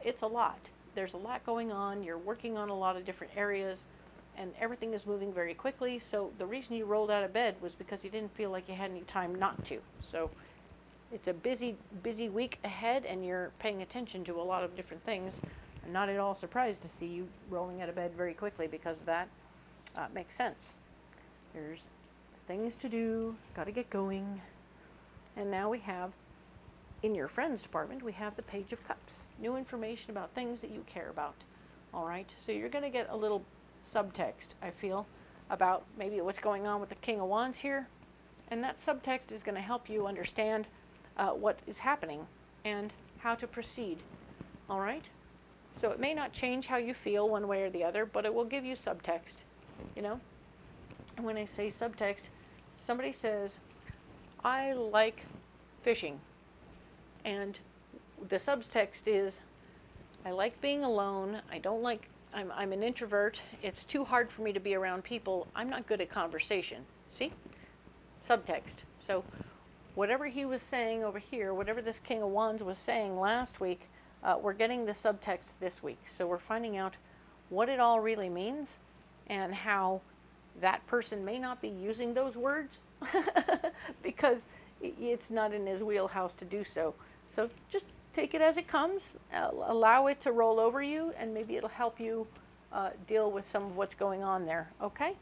It's a lot. There's a lot going on. You're working on a lot of different areas, and everything is moving very quickly. So the reason you rolled out of bed was because you didn't feel like you had any time not to. So it's a busy week ahead, and you're paying attention to a lot of different things. I'm not at all surprised to see you rolling out of bed very quickly because of that. Makes sense. There's things to do, got to get going. And now we have, in your friends department, we have the Page of Cups. New information about things that you care about. All right, so you're going to get a little subtext, I feel, about maybe what's going on with the King of Wands here. And that subtext is going to help you understand what is happening and how to proceed. All right? So it may not change how you feel one way or the other, but it will give you subtext, you know? And when I say subtext, somebody says, I like fishing. And the subtext is, I like being alone. I don't like, I'm an introvert. It's too hard for me to be around people. I'm not good at conversation. See? Subtext. So whatever he was saying over here, whatever this King of Wands was saying last week, we're getting the subtext this week. So we're finding out what it all really means and how that person may not be using those words because it's not in his wheelhouse to do so. So just take it as it comes, allow it to roll over you, and maybe it'll help you deal with some of what's going on there, okay?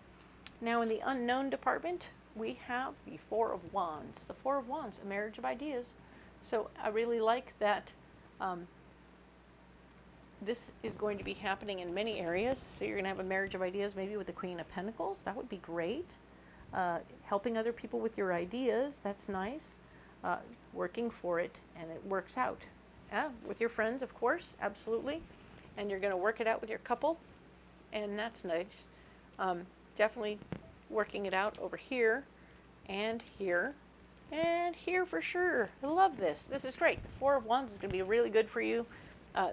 Now in the unknown department, we have the Four of Wands. The Four of Wands, a marriage of ideas. So I really like that this is going to be happening in many areas. So you're going to have a marriage of ideas maybe with the Queen of Pentacles. That would be great. Helping other people with your ideas, that's nice. Working for it, and it works out. Yeah, with your friends, of course, absolutely. And you're going to work it out with your couple, and that's nice. Definitely working it out over here, and here, and here for sure. I love this. This is great. The Four of Wands is going to be really good for you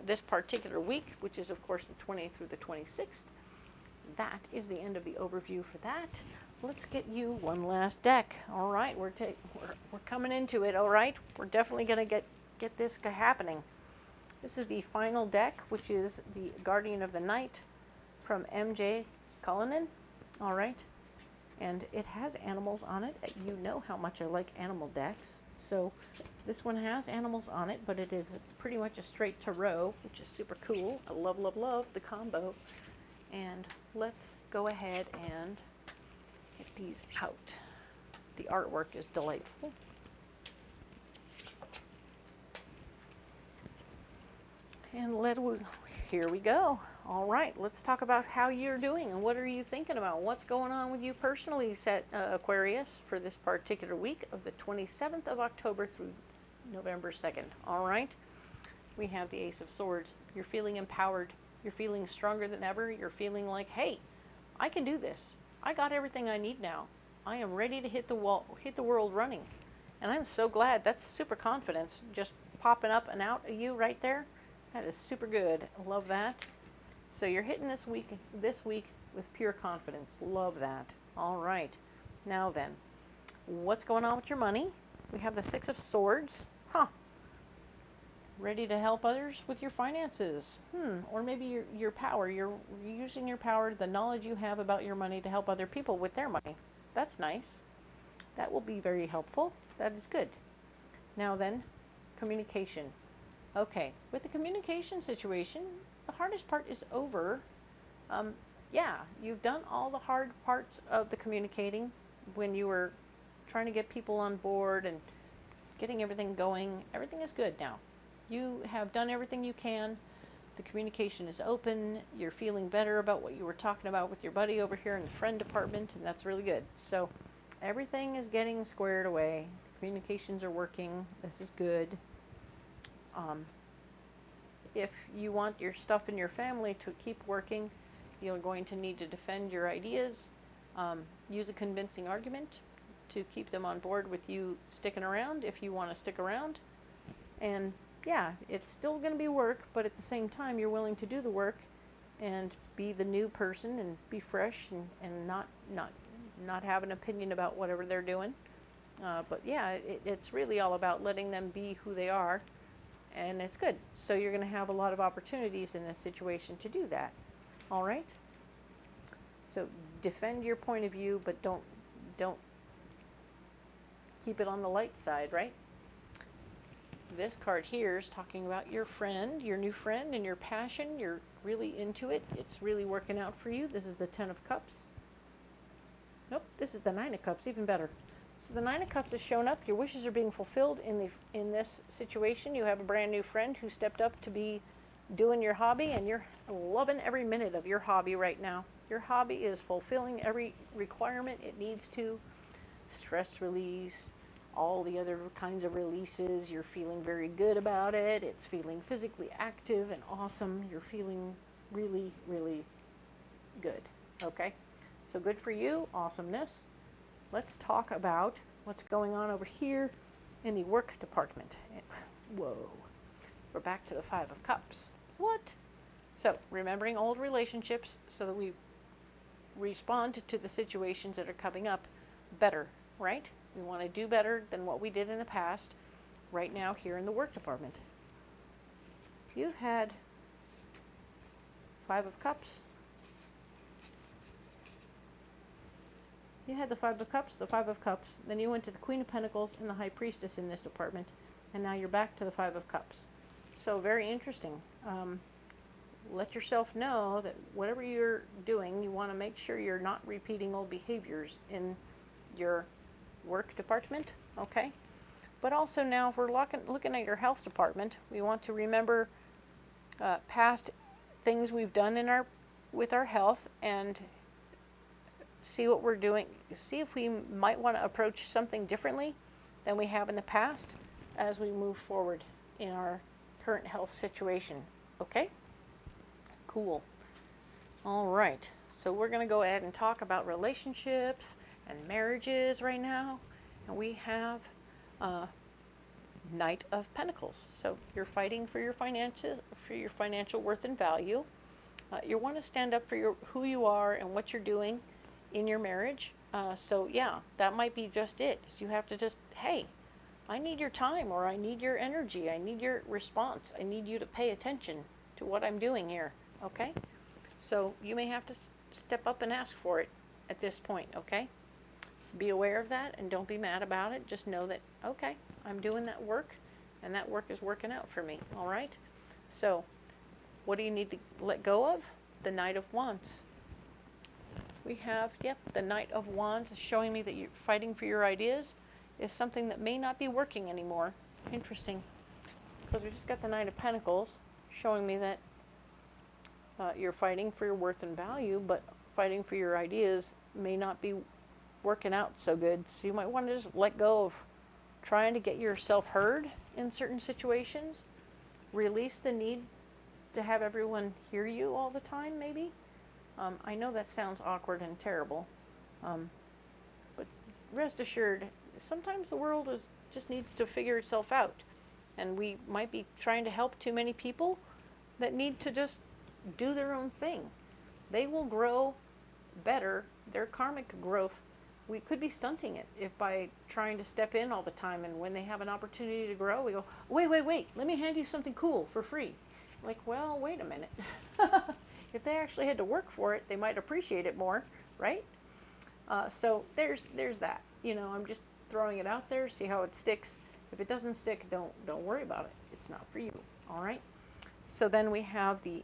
this particular week, which is, of course, the 20th through the 26th. That is the end of the overview for that. Let's get you one last deck. All right, we're coming into it. All right, we're definitely going to get this happening. This is the final deck, which is the Guardian of the Night from MJ Cullinane. All right, and it has animals on it. You know how much I like animal decks. So this one has animals on it, but it is pretty much a straight tarot, which is super cool. I love, love, love the combo. And let's go ahead and get these out. The artwork is delightful. And here we go. All right, let's talk about how you're doing and what are you thinking about? What's going on with you personally, Aquarius, for this particular week of the 27th of October through November 2nd. All right, we have the Ace of Swords. You're feeling empowered. You're feeling stronger than ever. You're feeling like, hey, I can do this. I got everything I need now. I am ready to hit the world running. And I'm so glad. That's super confidence just popping up and out of you right there. That is super good. I love that. So you're hitting this week with pure confidence. Love that. All right. Now then, what's going on with your money? We have the Six of Swords. Huh. Ready to help others with your finances. Or maybe your power. You're using your power, the knowledge you have about your money to help other people with their money. That's nice. That will be very helpful. That is good. Now then, communication. Okay, with the communication situation, the hardest part is over. Yeah, you've done all the hard parts of the communicating when you were trying to get people on board and getting everything going. Everything is good now. You have done everything you can. The communication is open. You're feeling better about what you were talking about with your buddy over here in the friend department, and that's really good. So everything is getting squared away. Communications are working. This is good. If you want your stuff in your family to keep working, you're going to need to defend your ideas, use a convincing argument to keep them on board with you sticking around if you want to stick around. And yeah, it's still going to be work, but at the same time, you're willing to do the work and be the new person and be fresh and not have an opinion about whatever they're doing. But yeah, it's really all about letting them be who they are. And it's good. So you're going to have a lot of opportunities in this situation to do that. All right. So defend your point of view, but don't keep it on the light side, right? This card here is talking about your friend, your new friend, and your passion. You're really into it. It's really working out for you. This is the Ten of Cups. Nope, this is the Nine of Cups, even better. So the Nine of Cups has shown up. Your wishes are being fulfilled in this situation. You have a brand new friend who stepped up to be doing your hobby, and you're loving every minute of your hobby right now. Your hobby is fulfilling every requirement it needs to. Stress release, all the other kinds of releases. You're feeling very good about it. It's feeling physically active and awesome. You're feeling really, really good. Okay? So good for you. Awesomeness. Let's talk about what's going on over here in the work department. Whoa. We're back to the Five of Cups. What? So remembering old relationships so that we respond to the situations that are coming up better, right? We want to do better than what we did in the past right now here in the work department. You've had Five of Cups. You had the Five of Cups, the Five of Cups, then you went to the Queen of Pentacles and the High Priestess in this department, and now you're back to the Five of Cups. So very interesting. Let yourself know that whatever you're doing, you want to make sure you're not repeating old behaviors in your work department, okay? But also now, if we're looking at your health department, we want to remember past things we've done with our health and see what we're doing, see if we might want to approach something differently than we have in the past as we move forward in our current health situation, okay? Cool. All right, so we're going to go ahead and talk about relationships and marriages right now. And we have Knight of Pentacles. So you're fighting for your financial worth and value. You want to stand up for who you are and what you're doing in your marriage. So yeah, that might be just it. You have to just, hey, I need your time, or I need your energy, I need your response, I need you to pay attention to what I'm doing here, okay? So you may have to step up and ask for it at this point, okay? Be aware of that and don't be mad about it. Just know that, okay, I'm doing that work and that work is working out for me, all right? So what do you need to let go of? The Knight of Wands. We have, yep, the Knight of Wands showing me that you're fighting for your ideas is something that may not be working anymore. Interesting, because we just got the Knight of Pentacles showing me that you're fighting for your worth and value, but fighting for your ideas may not be working out so good. So you might want to just let go of trying to get yourself heard in certain situations. Release the need to have everyone hear you all the time, maybe. I know that sounds awkward and terrible, but rest assured, sometimes the world just needs to figure itself out, and we might be trying to help too many people that need to just do their own thing. They will grow better, their karmic growth. We could be stunting it if by trying to step in all the time, and when they have an opportunity to grow, we go, wait, let me hand you something cool for free. Like, well, wait a minute. If they actually had to work for it, they might appreciate it more, right? So there's that. You know, I'm just throwing it out there, see how it sticks. If it doesn't stick, don't worry about it. It's not for you, all right? So then we have the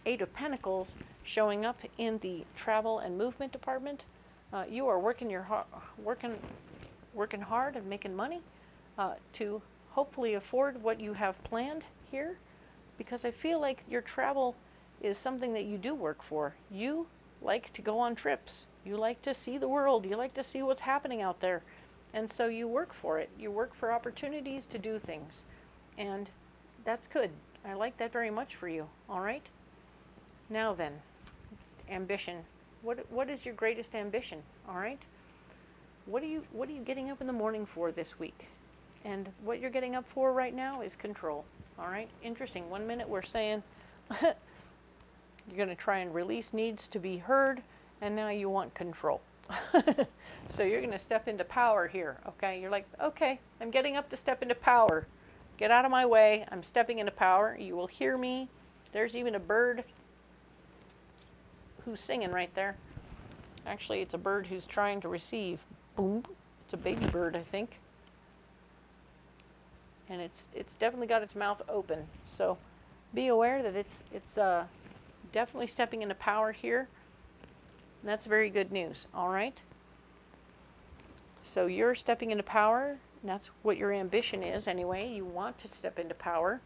Eight of Pentacles showing up in the travel and movement department. You are working hard and making money to hopefully afford what you have planned here, because I feel like your travel is something that you do work for. You like to go on trips. You like to see the world. You like to see what's happening out there. And so you work for it. You work for opportunities to do things. And that's good. I like that very much for you. All right? Now then, ambition. What is your greatest ambition? All right? What are you getting up in the morning for this week? And what you're getting up for right now is control. All right? Interesting. 1 minute we're saying you're going to try and release needs to be heard, and now you want control. So you're going to step into power here, okay? You're like, okay, I'm getting up to step into power. Get out of my way. I'm stepping into power. You will hear me. There's even a bird who's singing right there. Actually, it's a bird who's trying to receive. Boom. It's a baby bird, I think. And it's definitely got its mouth open. So be aware that it's definitely stepping into power here. And that's very good news, all right? So you're stepping into power, and that's what your ambition is anyway. You want to step into power.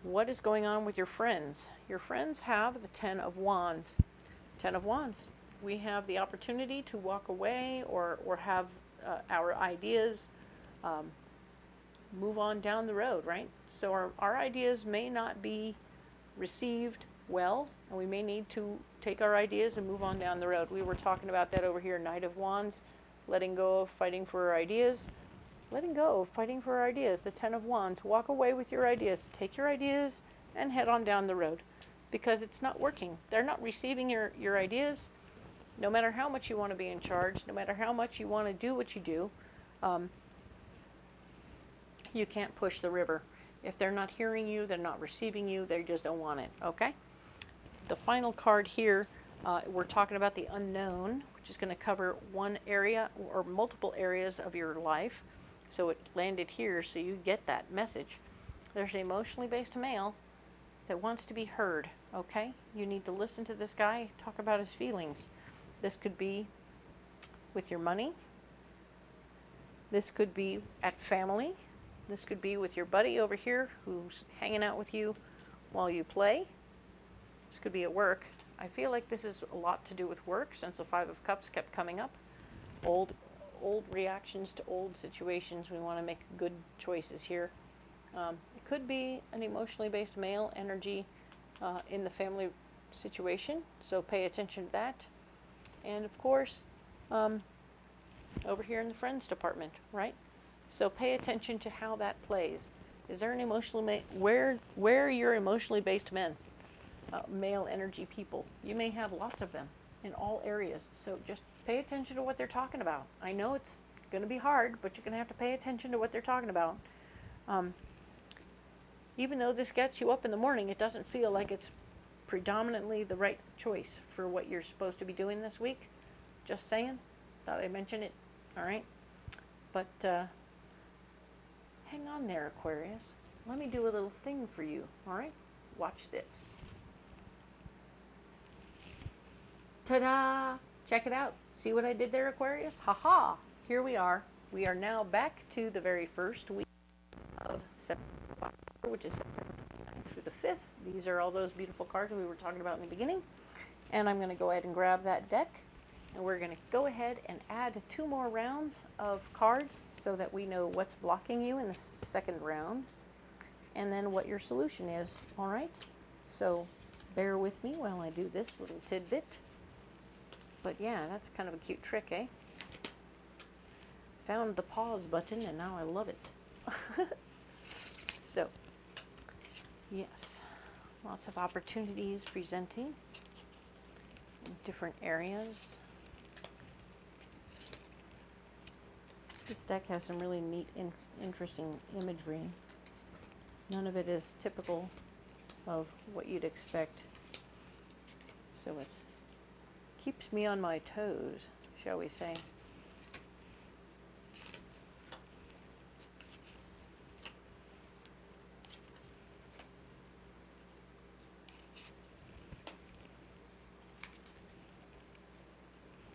What is going on with your friends? Your friends have the Ten of Wands. Ten of Wands. We have the opportunity to walk away or have our ideas move on down the road, right? So our ideas may not be received well, and we may need to take our ideas and move on down the road. We were talking about that over here, Knight of Wands, letting go of fighting for our ideas. Letting go of fighting for our ideas, the Ten of Wands. Walk away with your ideas. Take your ideas and head on down the road, because it's not working. They're not receiving your ideas. No matter how much you want to be in charge, no matter how much you want to do what you do, you can't push the river. If they're not hearing you, they're not receiving you, they just don't want it, okay? The final card here, we're talking about the unknown, which is going to cover one area or multiple areas of your life. So it landed here, so you get that message. There's an emotionally based male that wants to be heard, okay? You need to listen to this guy talk about his feelings. This could be with your money. This could be at family. This could be with your buddy over here who's hanging out with you while you play. This could be at work. I feel like this is a lot to do with work, since the Five of Cups kept coming up. Old reactions to old situations. We want to make good choices here. It could be an emotionally based male energy in the family situation, so pay attention to that. And of course, over here in the friends department, right? So pay attention to how that plays. Is there an emotionally where are your emotionally based men, male energy people? You may have lots of them in all areas. So just pay attention to what they're talking about. I know it's going to be hard, but you're going to have to pay attention to what they're talking about. Even though this gets you up in the morning, it doesn't feel like it's predominantly the right choice for what you're supposed to be doing this week. Just saying. Thought I'd mention it. All right. But hang on there, Aquarius. Let me do a little thing for you. All right. Watch this. Ta-da! Check it out. See what I did there, Aquarius? Ha-ha! Here we are. We are now back to the very first week of Sep-Oct, which is September 29th through the 5th. These are all those beautiful cards we were talking about in the beginning. And I'm going to go ahead and grab that deck. And we're going to go ahead and add 2 more rounds of cards so that we know what's blocking you in the second round. And then what your solution is. All right? So bear with me while I do this little tidbit. But yeah, that's kind of a cute trick, eh? Found the pause button and now I love it. So, yes, lots of opportunities presenting in different areas. This deck has some really neat, interesting imagery. None of it is typical of what you'd expect. So it's keeps me on my toes, shall we say.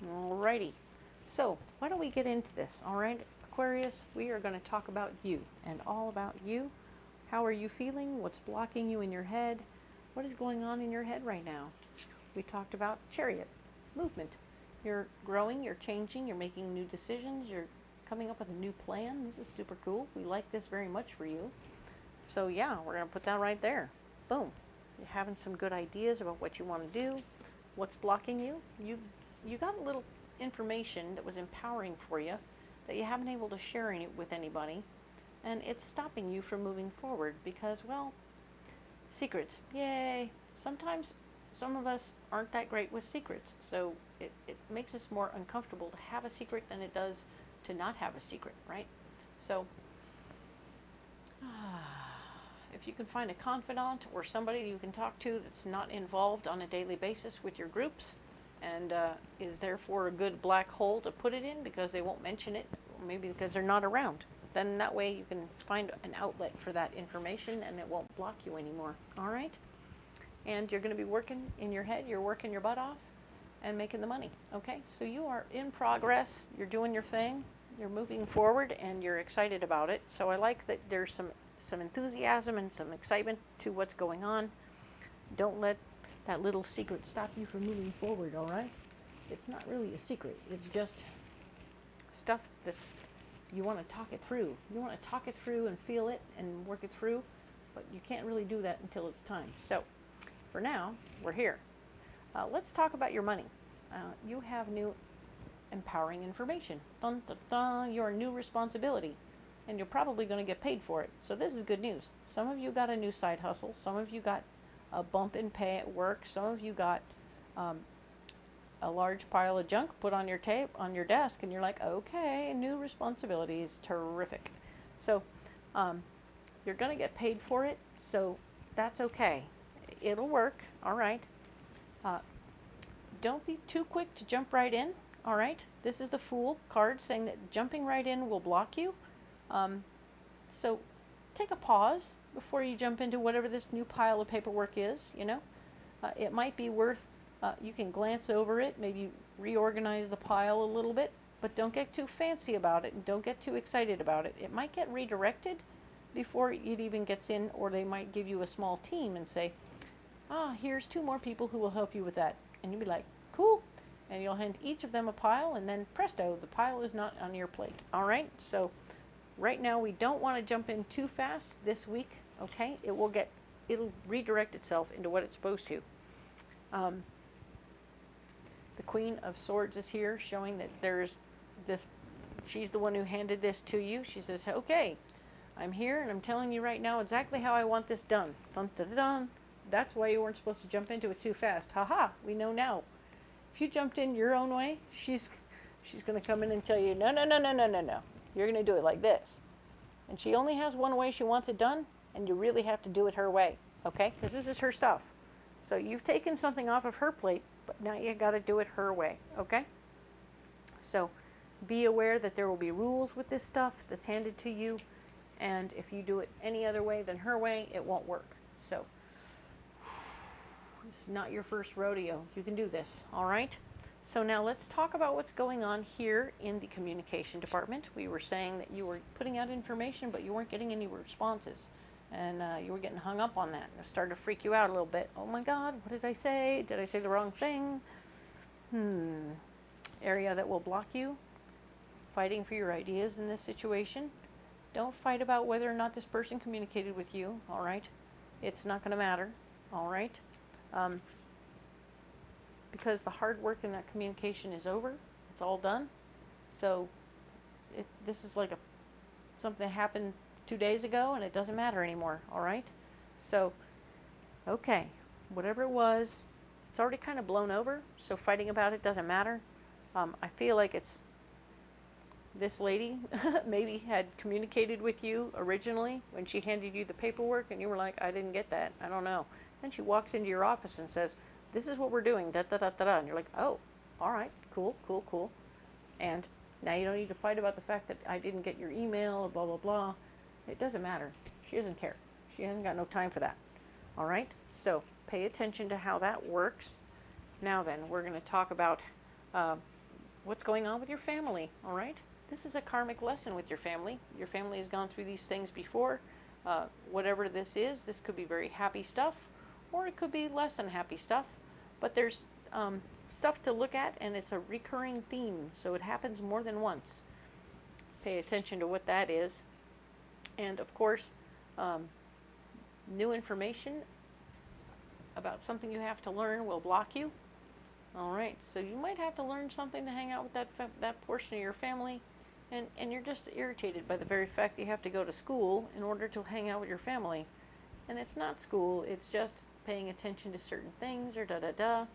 Alrighty, so why don't we get into this? All right, Aquarius, we are going to talk about you and all about you. How are you feeling? What's blocking you in your head? What is going on in your head right now? We talked about Chariot, movement. You're growing, you're changing, you're making new decisions, you're coming up with a new plan. This is super cool. We like this very much for you. So yeah, we're going to put that right there. Boom. You're having some good ideas about what you want to do. What's blocking you? You got a little information that was empowering for you that you haven't been able to share with anybody. And it's stopping you from moving forward because, well, secrets. Yay. Sometimes some of us aren't that great with secrets, so it makes us more uncomfortable to have a secret than it does to not have a secret, right? So if you can find a confidant or somebody you can talk to that's not involved on a daily basis with your groups, and is therefore a good black hole to put it in because they won't mention it, or maybe because they're not around. Then that way you can find an outlet for that information and it won't block you anymore. All right? And you're going to be working in your head, you're working your butt off and making the money. Okay? So you are in progress, you're doing your thing, you're moving forward, and you're excited about it. So I like that there's some enthusiasm and some excitement to what's going on. Don't let that little secret stop you from moving forward, all right? It's not really a secret. It's just stuff that's, you want to talk it through. You want to talk it through and feel it and work it through, but you can't really do that until it's time. So for now, we're here. Let's talk about your money. You have new empowering information. Dun, dun, dun, your new responsibility. And you're probably going to get paid for it. So this is good news. Some of you got a new side hustle. Some of you got a bump in pay at work. Some of you got a large pile of junk put on your your desk, and you're like, okay, new responsibilities, terrific. So you're going to get paid for it, so that's okay. It'll work, all right. Don't be too quick to jump right in, all right. This is the Fool card saying that jumping right in will block you. So take a pause before you jump into whatever this new pile of paperwork is, you know. It might be worth, you can glance over it, maybe reorganize the pile a little bit, but don't get too fancy about it and don't get too excited about it. It might get redirected before it even gets in, or they might give you a small team and say, here's 2 more people who will help you with that. And you'll be like, cool. And you'll hand each of them a pile, and then presto, the pile is not on your plate. All right? So right now we don't want to jump in too fast this week, okay? It'll redirect itself into what it's supposed to. The Queen of Swords is here, showing that there's this, she's the one who handed this to you. She says, okay, I'm here and I'm telling you right now exactly how I want this done. Dun, dun, dun. That's why you weren't supposed to jump into it too fast. Haha, we know now. If you jumped in your own way, she's going to come in and tell you, no, no, no, no, no, no, no. You're going to do it like this. And she only has one way she wants it done, and you really have to do it her way, okay? Because this is her stuff. So you've taken something off of her plate, but now you got to do it her way, okay? So be aware that there will be rules with this stuff that's handed to you, and if you do it any other way than her way, it won't work. So it's not your first rodeo. You can do this, all right? So now let's talk about what's going on here in the communication department. We were saying that you were putting out information, but you weren't getting any responses. And you were getting hung up on that. It started to freak you out a little bit. Oh my God, what did I say? Did I say the wrong thing? Area that will block you. Fighting for your ideas in this situation. Don't fight about whether or not this person communicated with you, all right? It's not going to matter, all right? Because the hard work in that communication is over. It's all done. So this is like something that happened 2 days ago, and it doesn't matter anymore, all right? So, okay, whatever it was, it's already kind of blown over, so fighting about it doesn't matter. I feel like it's this lady maybe had communicated with you originally when she handed you the paperwork, and you were like, I didn't get that, I don't know. Then she walks into your office and says, this is what we're doing, da da da da da, and you're like, oh, all right, cool, cool, cool. And now you don't need to fight about the fact that I didn't get your email, blah, blah, blah. It doesn't matter. She doesn't care. She hasn't got no time for that. All right? So pay attention to how that works. Now then, we're going to talk about what's going on with your family. All right? This is a karmic lesson with your family. Your family has gone through these things before. Whatever this is, this could be very happy stuff, or it could be less than happy stuff. But there's stuff to look at, and it's a recurring theme, so it happens more than once. Pay attention to what that is. And of course, new information about something you have to learn will block you. All right, so you might have to learn something to hang out with that portion of your family, and you're just irritated by the very fact that you have to go to school in order to hang out with your family. And it's not school, it's just paying attention to certain things or da-da-da.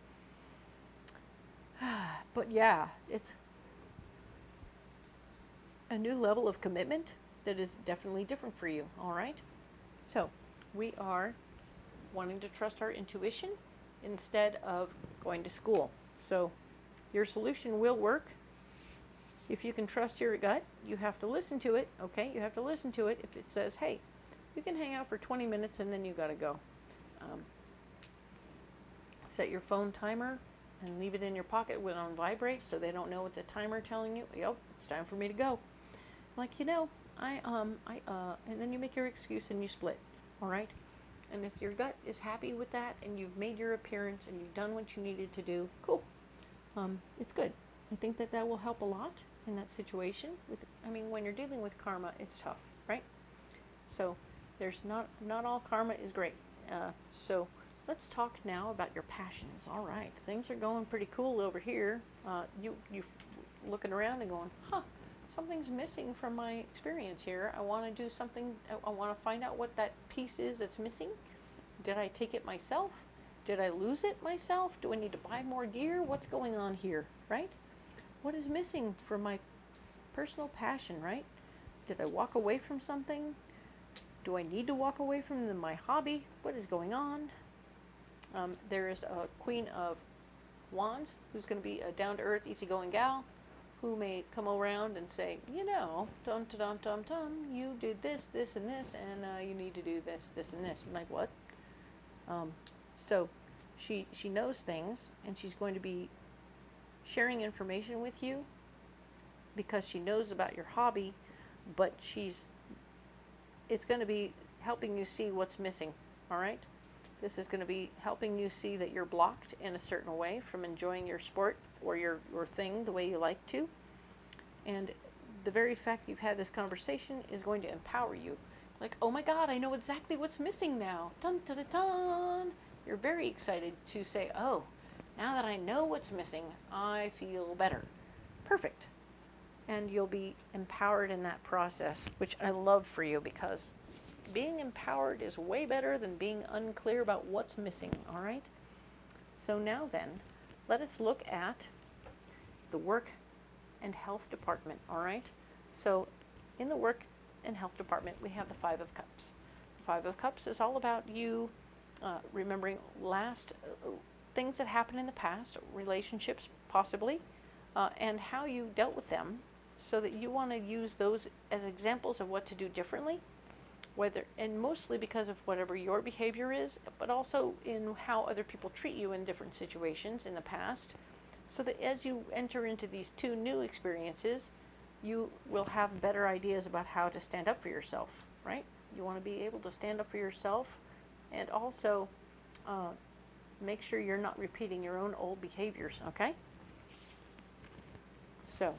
But yeah, it's a new level of commitment that is definitely different for you, all right? So we are wanting to trust our intuition instead of going to school. So your solution will work. If you can trust your gut, you have to listen to it, okay? You have to listen to it. If it says, hey, you can hang out for 20 minutes and then you got to go. Set your phone timer and leave it in your pocket when on vibrate so they don't know it's a timer telling you, yep, it's time for me to go. Like, you know, and then you make your excuse and you split, all right? And if your gut is happy with that and you've made your appearance and you've done what you needed to do, cool. It's good. I think that that will help a lot in that situation. I mean, when you're dealing with karma, it's tough, right? So there's not all karma is great. So let's talk now about your passions. All right, things are going pretty cool over here. You looking around and going, huh, something's missing from my experience here. I want to do something. I want to find out what that piece is that's missing. Did I take it myself? Did I lose it myself? Do I need to buy more gear? What's going on here, right? What is missing from my personal passion, right? Did I walk away from something? Do I need to walk away from my hobby? What is going on? There is a Queen of Wands who's going to be a down-to-earth, easygoing gal who may come around and say, you know, dum-ta-dum-tum-tum, you did this, this, and this, and you need to do this, this, and this. You're like, what? So she knows things, and she's going to be sharing information with you because she knows about your hobby, but it's going to be helping you see what's missing, all right? This is going to be helping you see that you're blocked in a certain way from enjoying your sport or your thing the way you like to. And the very fact you've had this conversation is going to empower you. Like, oh my God, I know exactly what's missing now. Dun, dun, dun, dun. You're very excited to say, oh, now that I know what's missing, I feel better. Perfect. And you'll be empowered in that process, which I love for you because being empowered is way better than being unclear about what's missing, all right? So now then, let us look at the work and health department, all right? So in the work and health department, we have the Five of Cups. The Five of Cups is all about you remembering things that happened in the past, relationships possibly, and how you dealt with them, so that you want to use those as examples of what to do differently, and mostly because of whatever your behavior is, but also in how other people treat you in different situations in the past, so that as you enter into these two new experiences, you will have better ideas about how to stand up for yourself, right? You want to be able to stand up for yourself and also make sure you're not repeating your own old behaviors, okay? So,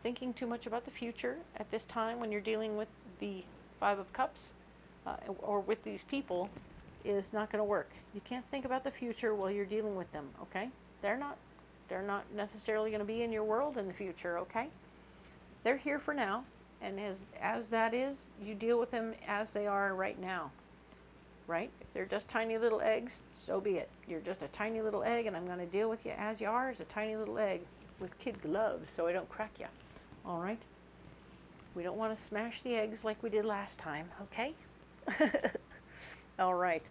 thinking too much about the future at this time when you're dealing with the Five of Cups or with these people is not going to work. You can't think about the future while you're dealing with them, okay? They're not necessarily going to be in your world in the future, okay? They're here for now, and as that is, you deal with them as they are right now, right? If they're just tiny little eggs, so be it. You're just a tiny little egg, and I'm going to deal with you as you are, as a tiny little egg with kid gloves so I don't crack you, all right? We don't want to smash the eggs like we did last time, okay? All right.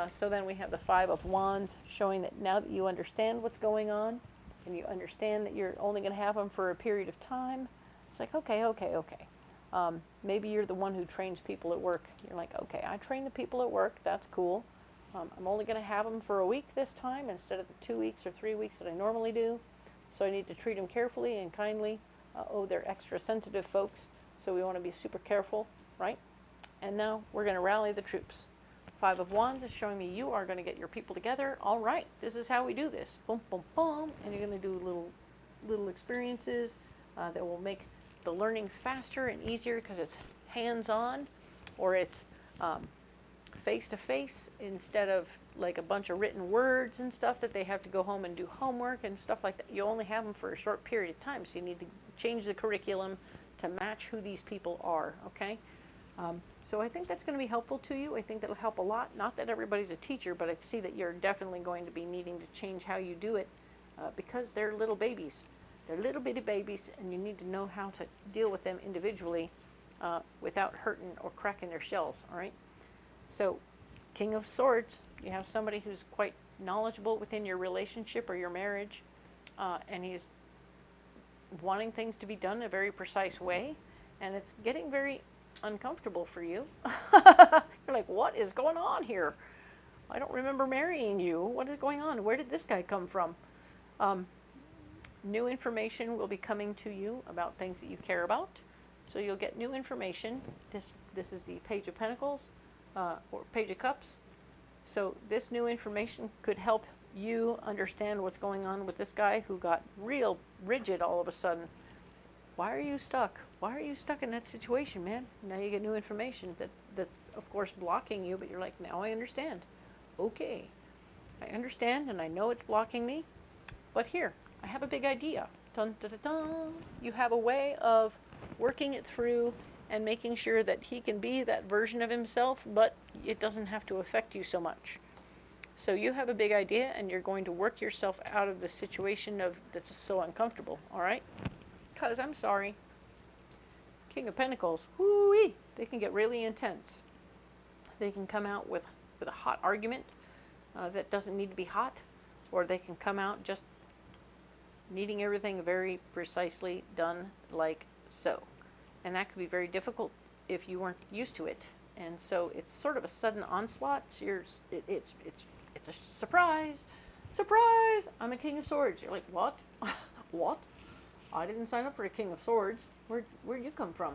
So then we have the Five of Wands, showing that now that you understand what's going on, and you understand that you're only going to have them for a period of time, it's like, okay. Maybe you're the one who trains people at work. You're like, okay, I train the people at work. That's cool. I'm only going to have them for a week this time instead of the 2 weeks or 3 weeks that I normally do. So I need to treat them carefully and kindly. They're extra sensitive folks, so we want to be super careful, right? And now we're going to rally the troops. Five of Wands is showing me you are going to get your people together. All right, this is how we do this. Boom, boom, boom. And you're going to do little experiences that will make the learning faster and easier because it's hands-on, or it's face-to-face instead of like a bunch of written words and stuff that they have to go home and do homework and stuff like that. You only have them for a short period of time, so you need to change the curriculum to match who these people are, okay? So I think that's going to be helpful to you. I think that'll help a lot. Not that everybody's a teacher, but I see that you're definitely going to be needing to change how you do it because they're little babies. They're little bitty babies, and you need to know how to deal with them individually without hurting or cracking their shells, all right? So, King of Swords, you have somebody who's quite knowledgeable within your relationship or your marriage, and he's wanting things to be done in a very precise way, and it's getting very uncomfortable for you. You're like, what is going on here? I don't remember marrying you. What is going on? Where did this guy come from? New information will be coming to you about things that you care about. So you'll get new information. This is the Page of Pentacles, or Page of Cups. So this new information could help you understand what's going on with this guy who got real rigid all of a sudden. Why are you stuck? Why are you stuck in that situation, man? Now you get new information that's of course blocking you, but you're like, now I understand. Okay, I understand and I know it's blocking me, but here, I have a big idea. Dun, dun, dun, dun. You have a way of working it through and making sure that he can be that version of himself, but it doesn't have to affect you so much. So you have a big idea and you're going to work yourself out of the situation that's so uncomfortable, all right? Because I'm sorry, King of Pentacles, whoo-wee, they can get really intense. They can come out with a hot argument that doesn't need to be hot, or they can come out just needing everything very precisely done like so. And that could be very difficult if you weren't used to it. And so it's sort of a sudden onslaught. So it's a surprise. Surprise! I'm a King of Swords. You're like, what? What? I didn't sign up for a King of Swords. Where'd you come from?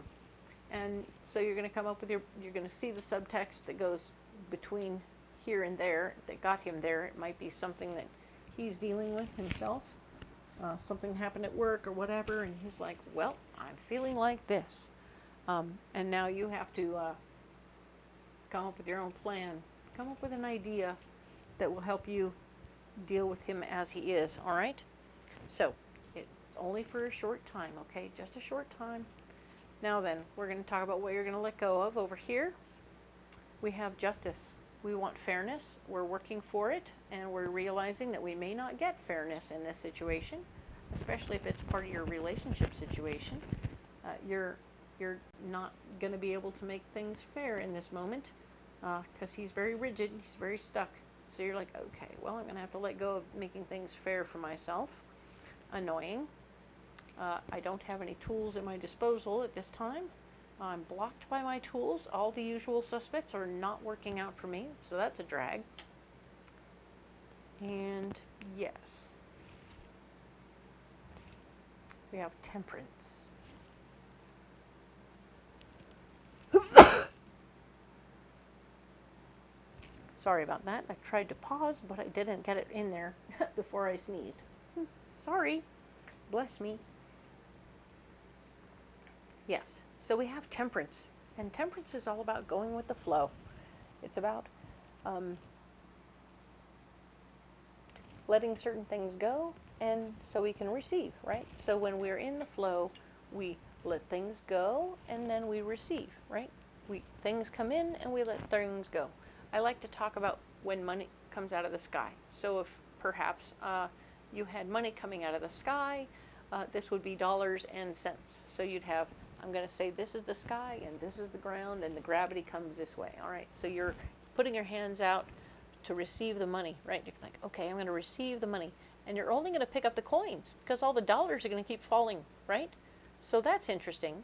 And so you're going to come up with you're going to see the subtext that goes between here and there that got him there. It might be something that he's dealing with himself. Something happened at work or whatever, and he's like, well, I'm feeling like this. And now you have to come up with your own plan. Come up with an idea that will help you deal with him as he is, all right? So, it's only for a short time, okay? Just a short time. Now then, we're going to talk about what you're going to let go of. Over here, we have justice. We want fairness. We're working for it, and we're realizing that we may not get fairness in this situation, especially if it's part of your relationship situation. You're not going to be able to make things fair in this moment because he's very rigid. He's very stuck. So you're like, okay, well, I'm going to have to let go of making things fair for myself. Annoying. I don't have any tools at my disposal at this time. I'm blocked by my tools. All the usual suspects are not working out for me, so that's a drag. And yes, we have temperance. Sorry about that. I tried to pause, but I didn't get it in there before I sneezed. Sorry. Bless me. Yes, so we have temperance. And temperance is all about going with the flow. It's about letting certain things go, and so we can receive, right? So when we're in the flow, we let things go, and then we receive, right? Things come in, and we let things go. I like to talk about when money comes out of the sky. So if perhaps you had money coming out of the sky, this would be dollars and cents. So you'd have, I'm going to say this is the sky and this is the ground and the gravity comes this way. All right, so you're putting your hands out to receive the money, right? You're like, okay, I'm going to receive the money. And you're only going to pick up the coins because all the dollars are going to keep falling, right? So that's interesting,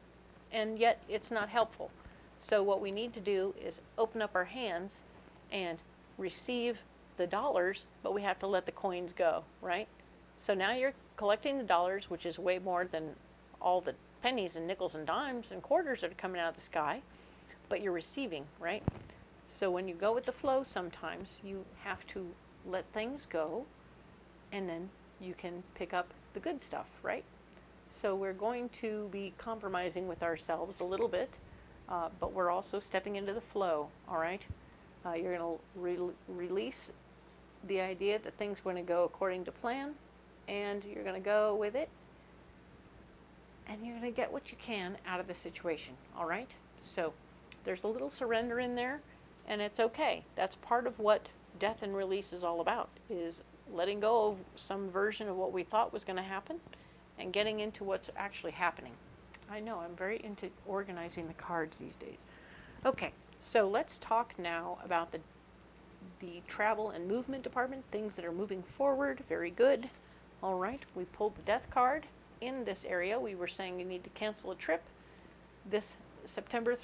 and yet it's not helpful. So what we need to do is open up our hands and receive the dollars, but we have to let the coins go, right? So now you're collecting the dollars, which is way more than all the pennies and nickels and dimes and quarters that are coming out of the sky, but you're receiving, right? So when you go with the flow, sometimes you have to let things go, and then you can pick up the good stuff, right? So we're going to be compromising with ourselves a little bit, but we're also stepping into the flow, all right? You're going to release the idea that things are going to go according to plan, and you're going to go with it, and you're going to get what you can out of the situation, all right? So there's a little surrender in there, and it's okay. That's part of what death and release is all about, is letting go of some version of what we thought was going to happen and getting into what's actually happening. I know, I'm very into organizing the cards these days. Okay, so let's talk now about the travel and movement department, things that are moving forward. Very good. All right, we pulled the death card. In this area, we were saying you need to cancel a trip. This September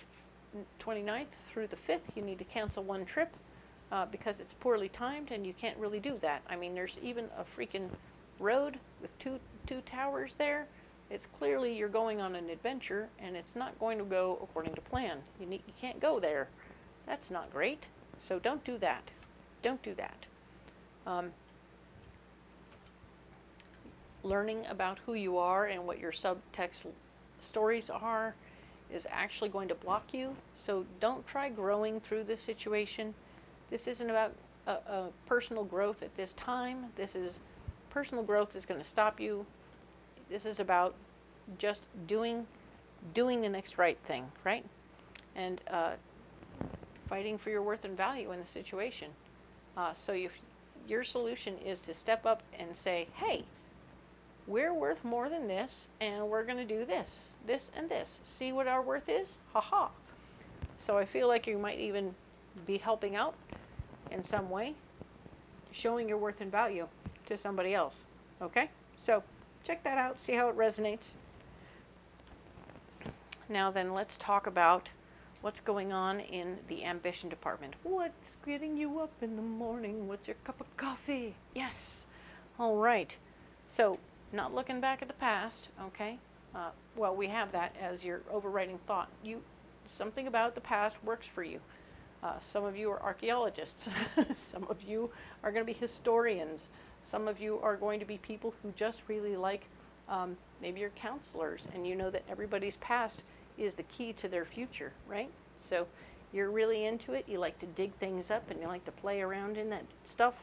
29th through the 5th, you need to cancel one trip because it's poorly timed and you can't really do that. I mean, there's even a freaking road with two towers there. It's clearly you're going on an adventure and it's not going to go according to plan. You can't go there. That's not great. So don't do that. Don't do that. Learning about who you are and what your subtext stories are is actually going to block you. So don't try growing through this situation. This isn't about personal growth at this time. Personal growth is going to stop you. This is about just doing the next right thing, right? And fighting for your worth and value in the situation. So if your solution is to step up and say, hey, we're worth more than this, and we're going to do this, this, and this. See what our worth is? Ha-ha. So I feel like you might even be helping out in some way, showing your worth and value to somebody else. Okay? So check that out, see how it resonates. Now then, let's talk about what's going on in the ambition department. What's getting you up in the morning? What's your cup of coffee? Yes. All right. So, not looking back at the past, okay? Well, we have that as your overriding thought. Something about the past works for you. Some of you are archaeologists. Some of you are going to be historians. Some of you are going to be people who just really like, maybe you're counselors, and you know that everybody's past is the key to their future, right? So you're really into it. You like to dig things up, and you like to play around in that stuff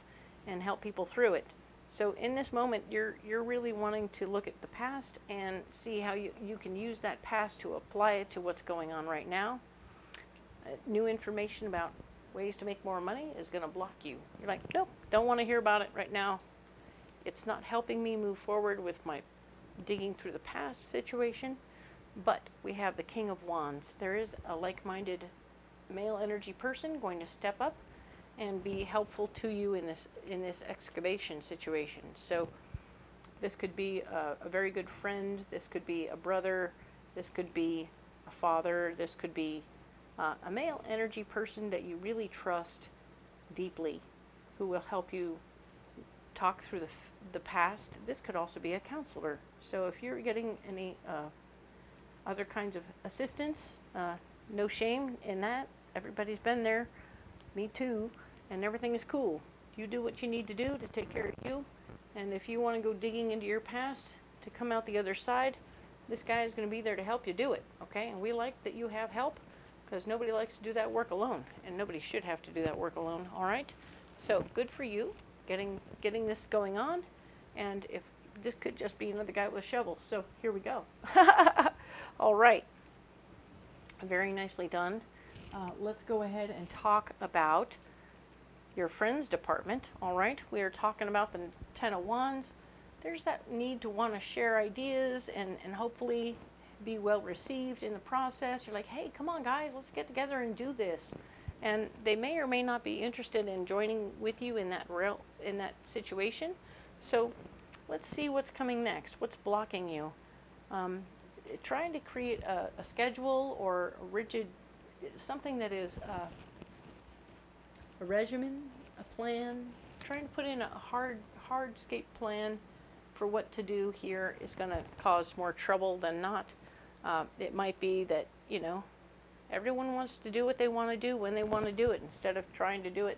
and help people through it. So in this moment, you're really wanting to look at the past and see how you can use that past to apply it to what's going on right now. New information about ways to make more money is going to block you. You're like, nope, don't want to hear about it right now. It's not helping me move forward with my digging through the past situation. But we have the King of Wands. There is a like-minded male energy person going to step up and be helpful to you in this excavation situation. So this could be a very good friend. This could be a brother. This could be a father. This could be a male energy person that you really trust deeply, who will help you talk through the past. This could also be a counselor. So if you're getting any other kinds of assistance, no shame in that. Everybody's been there. Me too. And everything is cool. You do what you need to do to take care of you. And if you want to go digging into your past to come out the other side, this guy is going to be there to help you do it. Okay? And we like that you have help, because nobody likes to do that work alone. And nobody should have to do that work alone. All right? So good for you getting this going on. And if this could just be another guy with a shovel. So here we go. All right. Very nicely done. Let's go ahead and talk about your friends department. All right. We are talking about the Ten of Wands. There's that need to want to share ideas and hopefully be well received in the process. You're like, hey, come on, guys, let's get together and do this. And they may or may not be interested in joining with you in that situation. So let's see what's coming next. What's blocking you? Trying to create a schedule or a rigid, something that is a regimen, a plan. Trying to put in a hardscape plan for what to do here is going to cause more trouble than not. It might be that, everyone wants to do what they want to do when they want to do it instead of trying to do it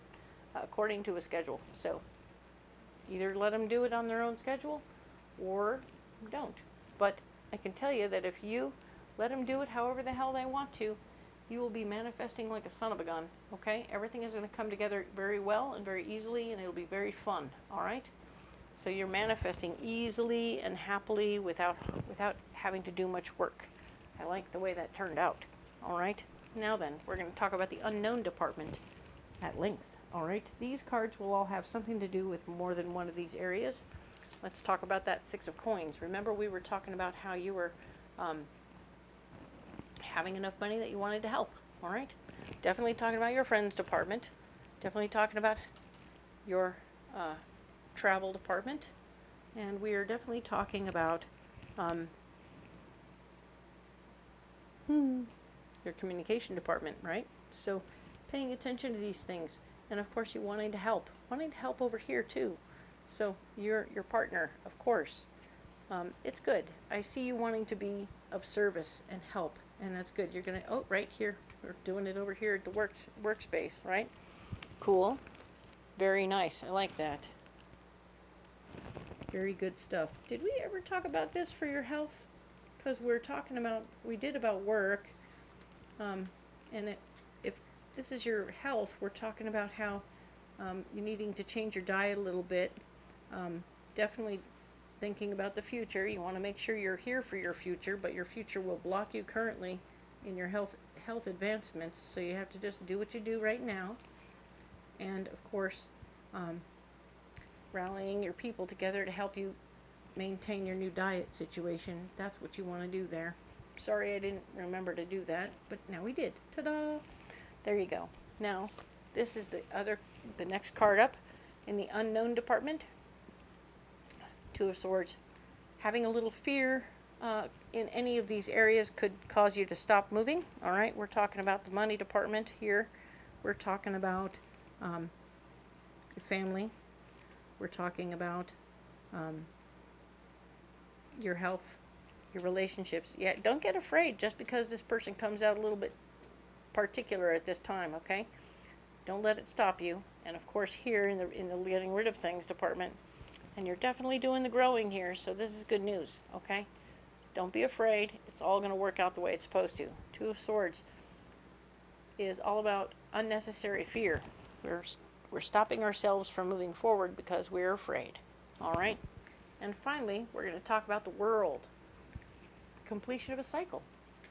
according to a schedule. So either let them do it on their own schedule or don't. But I can tell you that if you let them do it however the hell they want to, you will be manifesting like a son of a gun, okay? Everything is going to come together very well and very easily, and it'll be very fun, all right? So you're manifesting easily and happily without having to do much work. I like the way that turned out, all right? Now then, we're going to talk about the unknown department at length, all right? These cards will all have something to do with more than one of these areas. Let's talk about that Six of Coins. Remember, we were talking about how you were having enough money that you wanted to help, all right? Definitely talking about your friends department. definitely talking about your travel department, and we are definitely talking about your communication department, right? So paying attention to these things, and of course you wanting to help over here too. So your partner, of course, it's good. I see you wanting to be of service and help, and that's good. You're gonna, oh, right here, we're doing it over here at the workspace, right? Cool. Very nice. I like that. Very good stuff. Did we ever talk about this for your health? Because we're talking about, we did about work, and if this is your health, we're talking about how you're needing to change your diet a little bit. Definitely thinking about the future. You want to make sure you're here for your future, but your future will block you currently in your health advancements, so you have to just do what you do right now. And of course, rallying your people together to help you maintain your new diet situation. That's what you want to do there. Sorry I didn't remember to do that, but now we did. Ta-da! There you go. Now, this is the next card up in the unknown department. Two of Swords. Having a little fear in any of these areas could cause you to stop moving. All right, we're talking about the money department here. We're talking about your family. We're talking about your health, your relationships. Yeah, don't get afraid just because this person comes out a little bit particular at this time, okay? Don't let it stop you. And of course here in the getting rid of things department, and you're definitely doing the growing here, so this is good news, okay? Don't be afraid. It's all going to work out the way it's supposed to. Two of Swords is all about unnecessary fear. We're stopping ourselves from moving forward because we're afraid. All right? And finally, we're going to talk about the world. The completion of a cycle.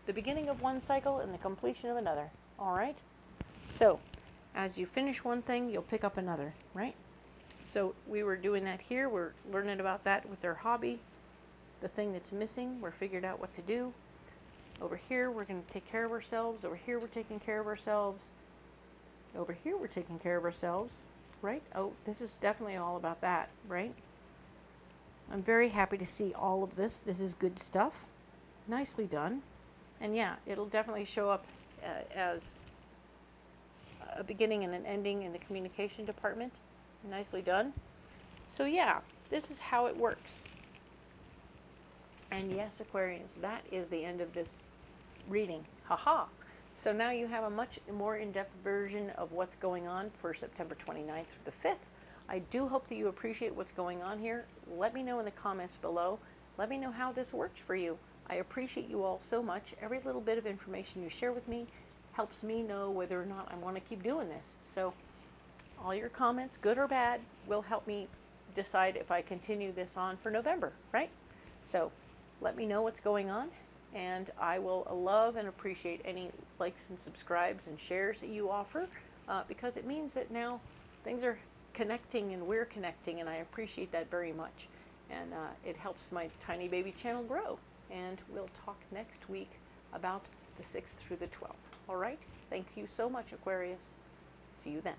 The beginning of one cycle and the completion of another. All right? So, as you finish one thing, you'll pick up another, right? So we were doing that here. We're learning about that with their hobby. The thing that's missing, we're figured out what to do. Over here, we're going to take care of ourselves. Over here, we're taking care of ourselves. Over here, we're taking care of ourselves, right? Oh, this is definitely all about that, right? I'm very happy to see all of this. This is good stuff. Nicely done. And yeah, it'll definitely show up as a beginning and an ending in the communication department. Nicely done. So yeah, this is how it works. And yes, Aquarians, that is the end of this reading. Haha. So now you have a much more in-depth version of what's going on for September 29th through the 5th. I do hope that you appreciate what's going on here. Let me know in the comments below. Let me know how this works for you. I appreciate you all so much. Every little bit of information you share with me helps me know whether or not I want to keep doing this. So all your comments, good or bad, will help me decide if I continue this on for November, right? So let me know what's going on, and I will love and appreciate any likes and subscribes and shares that you offer, because it means that now things are connecting and we're connecting, and I appreciate that very much. And it helps my tiny baby channel grow. And we'll talk next week about the 6th through the 12th. All right? Thank you so much, Aquarius. See you then.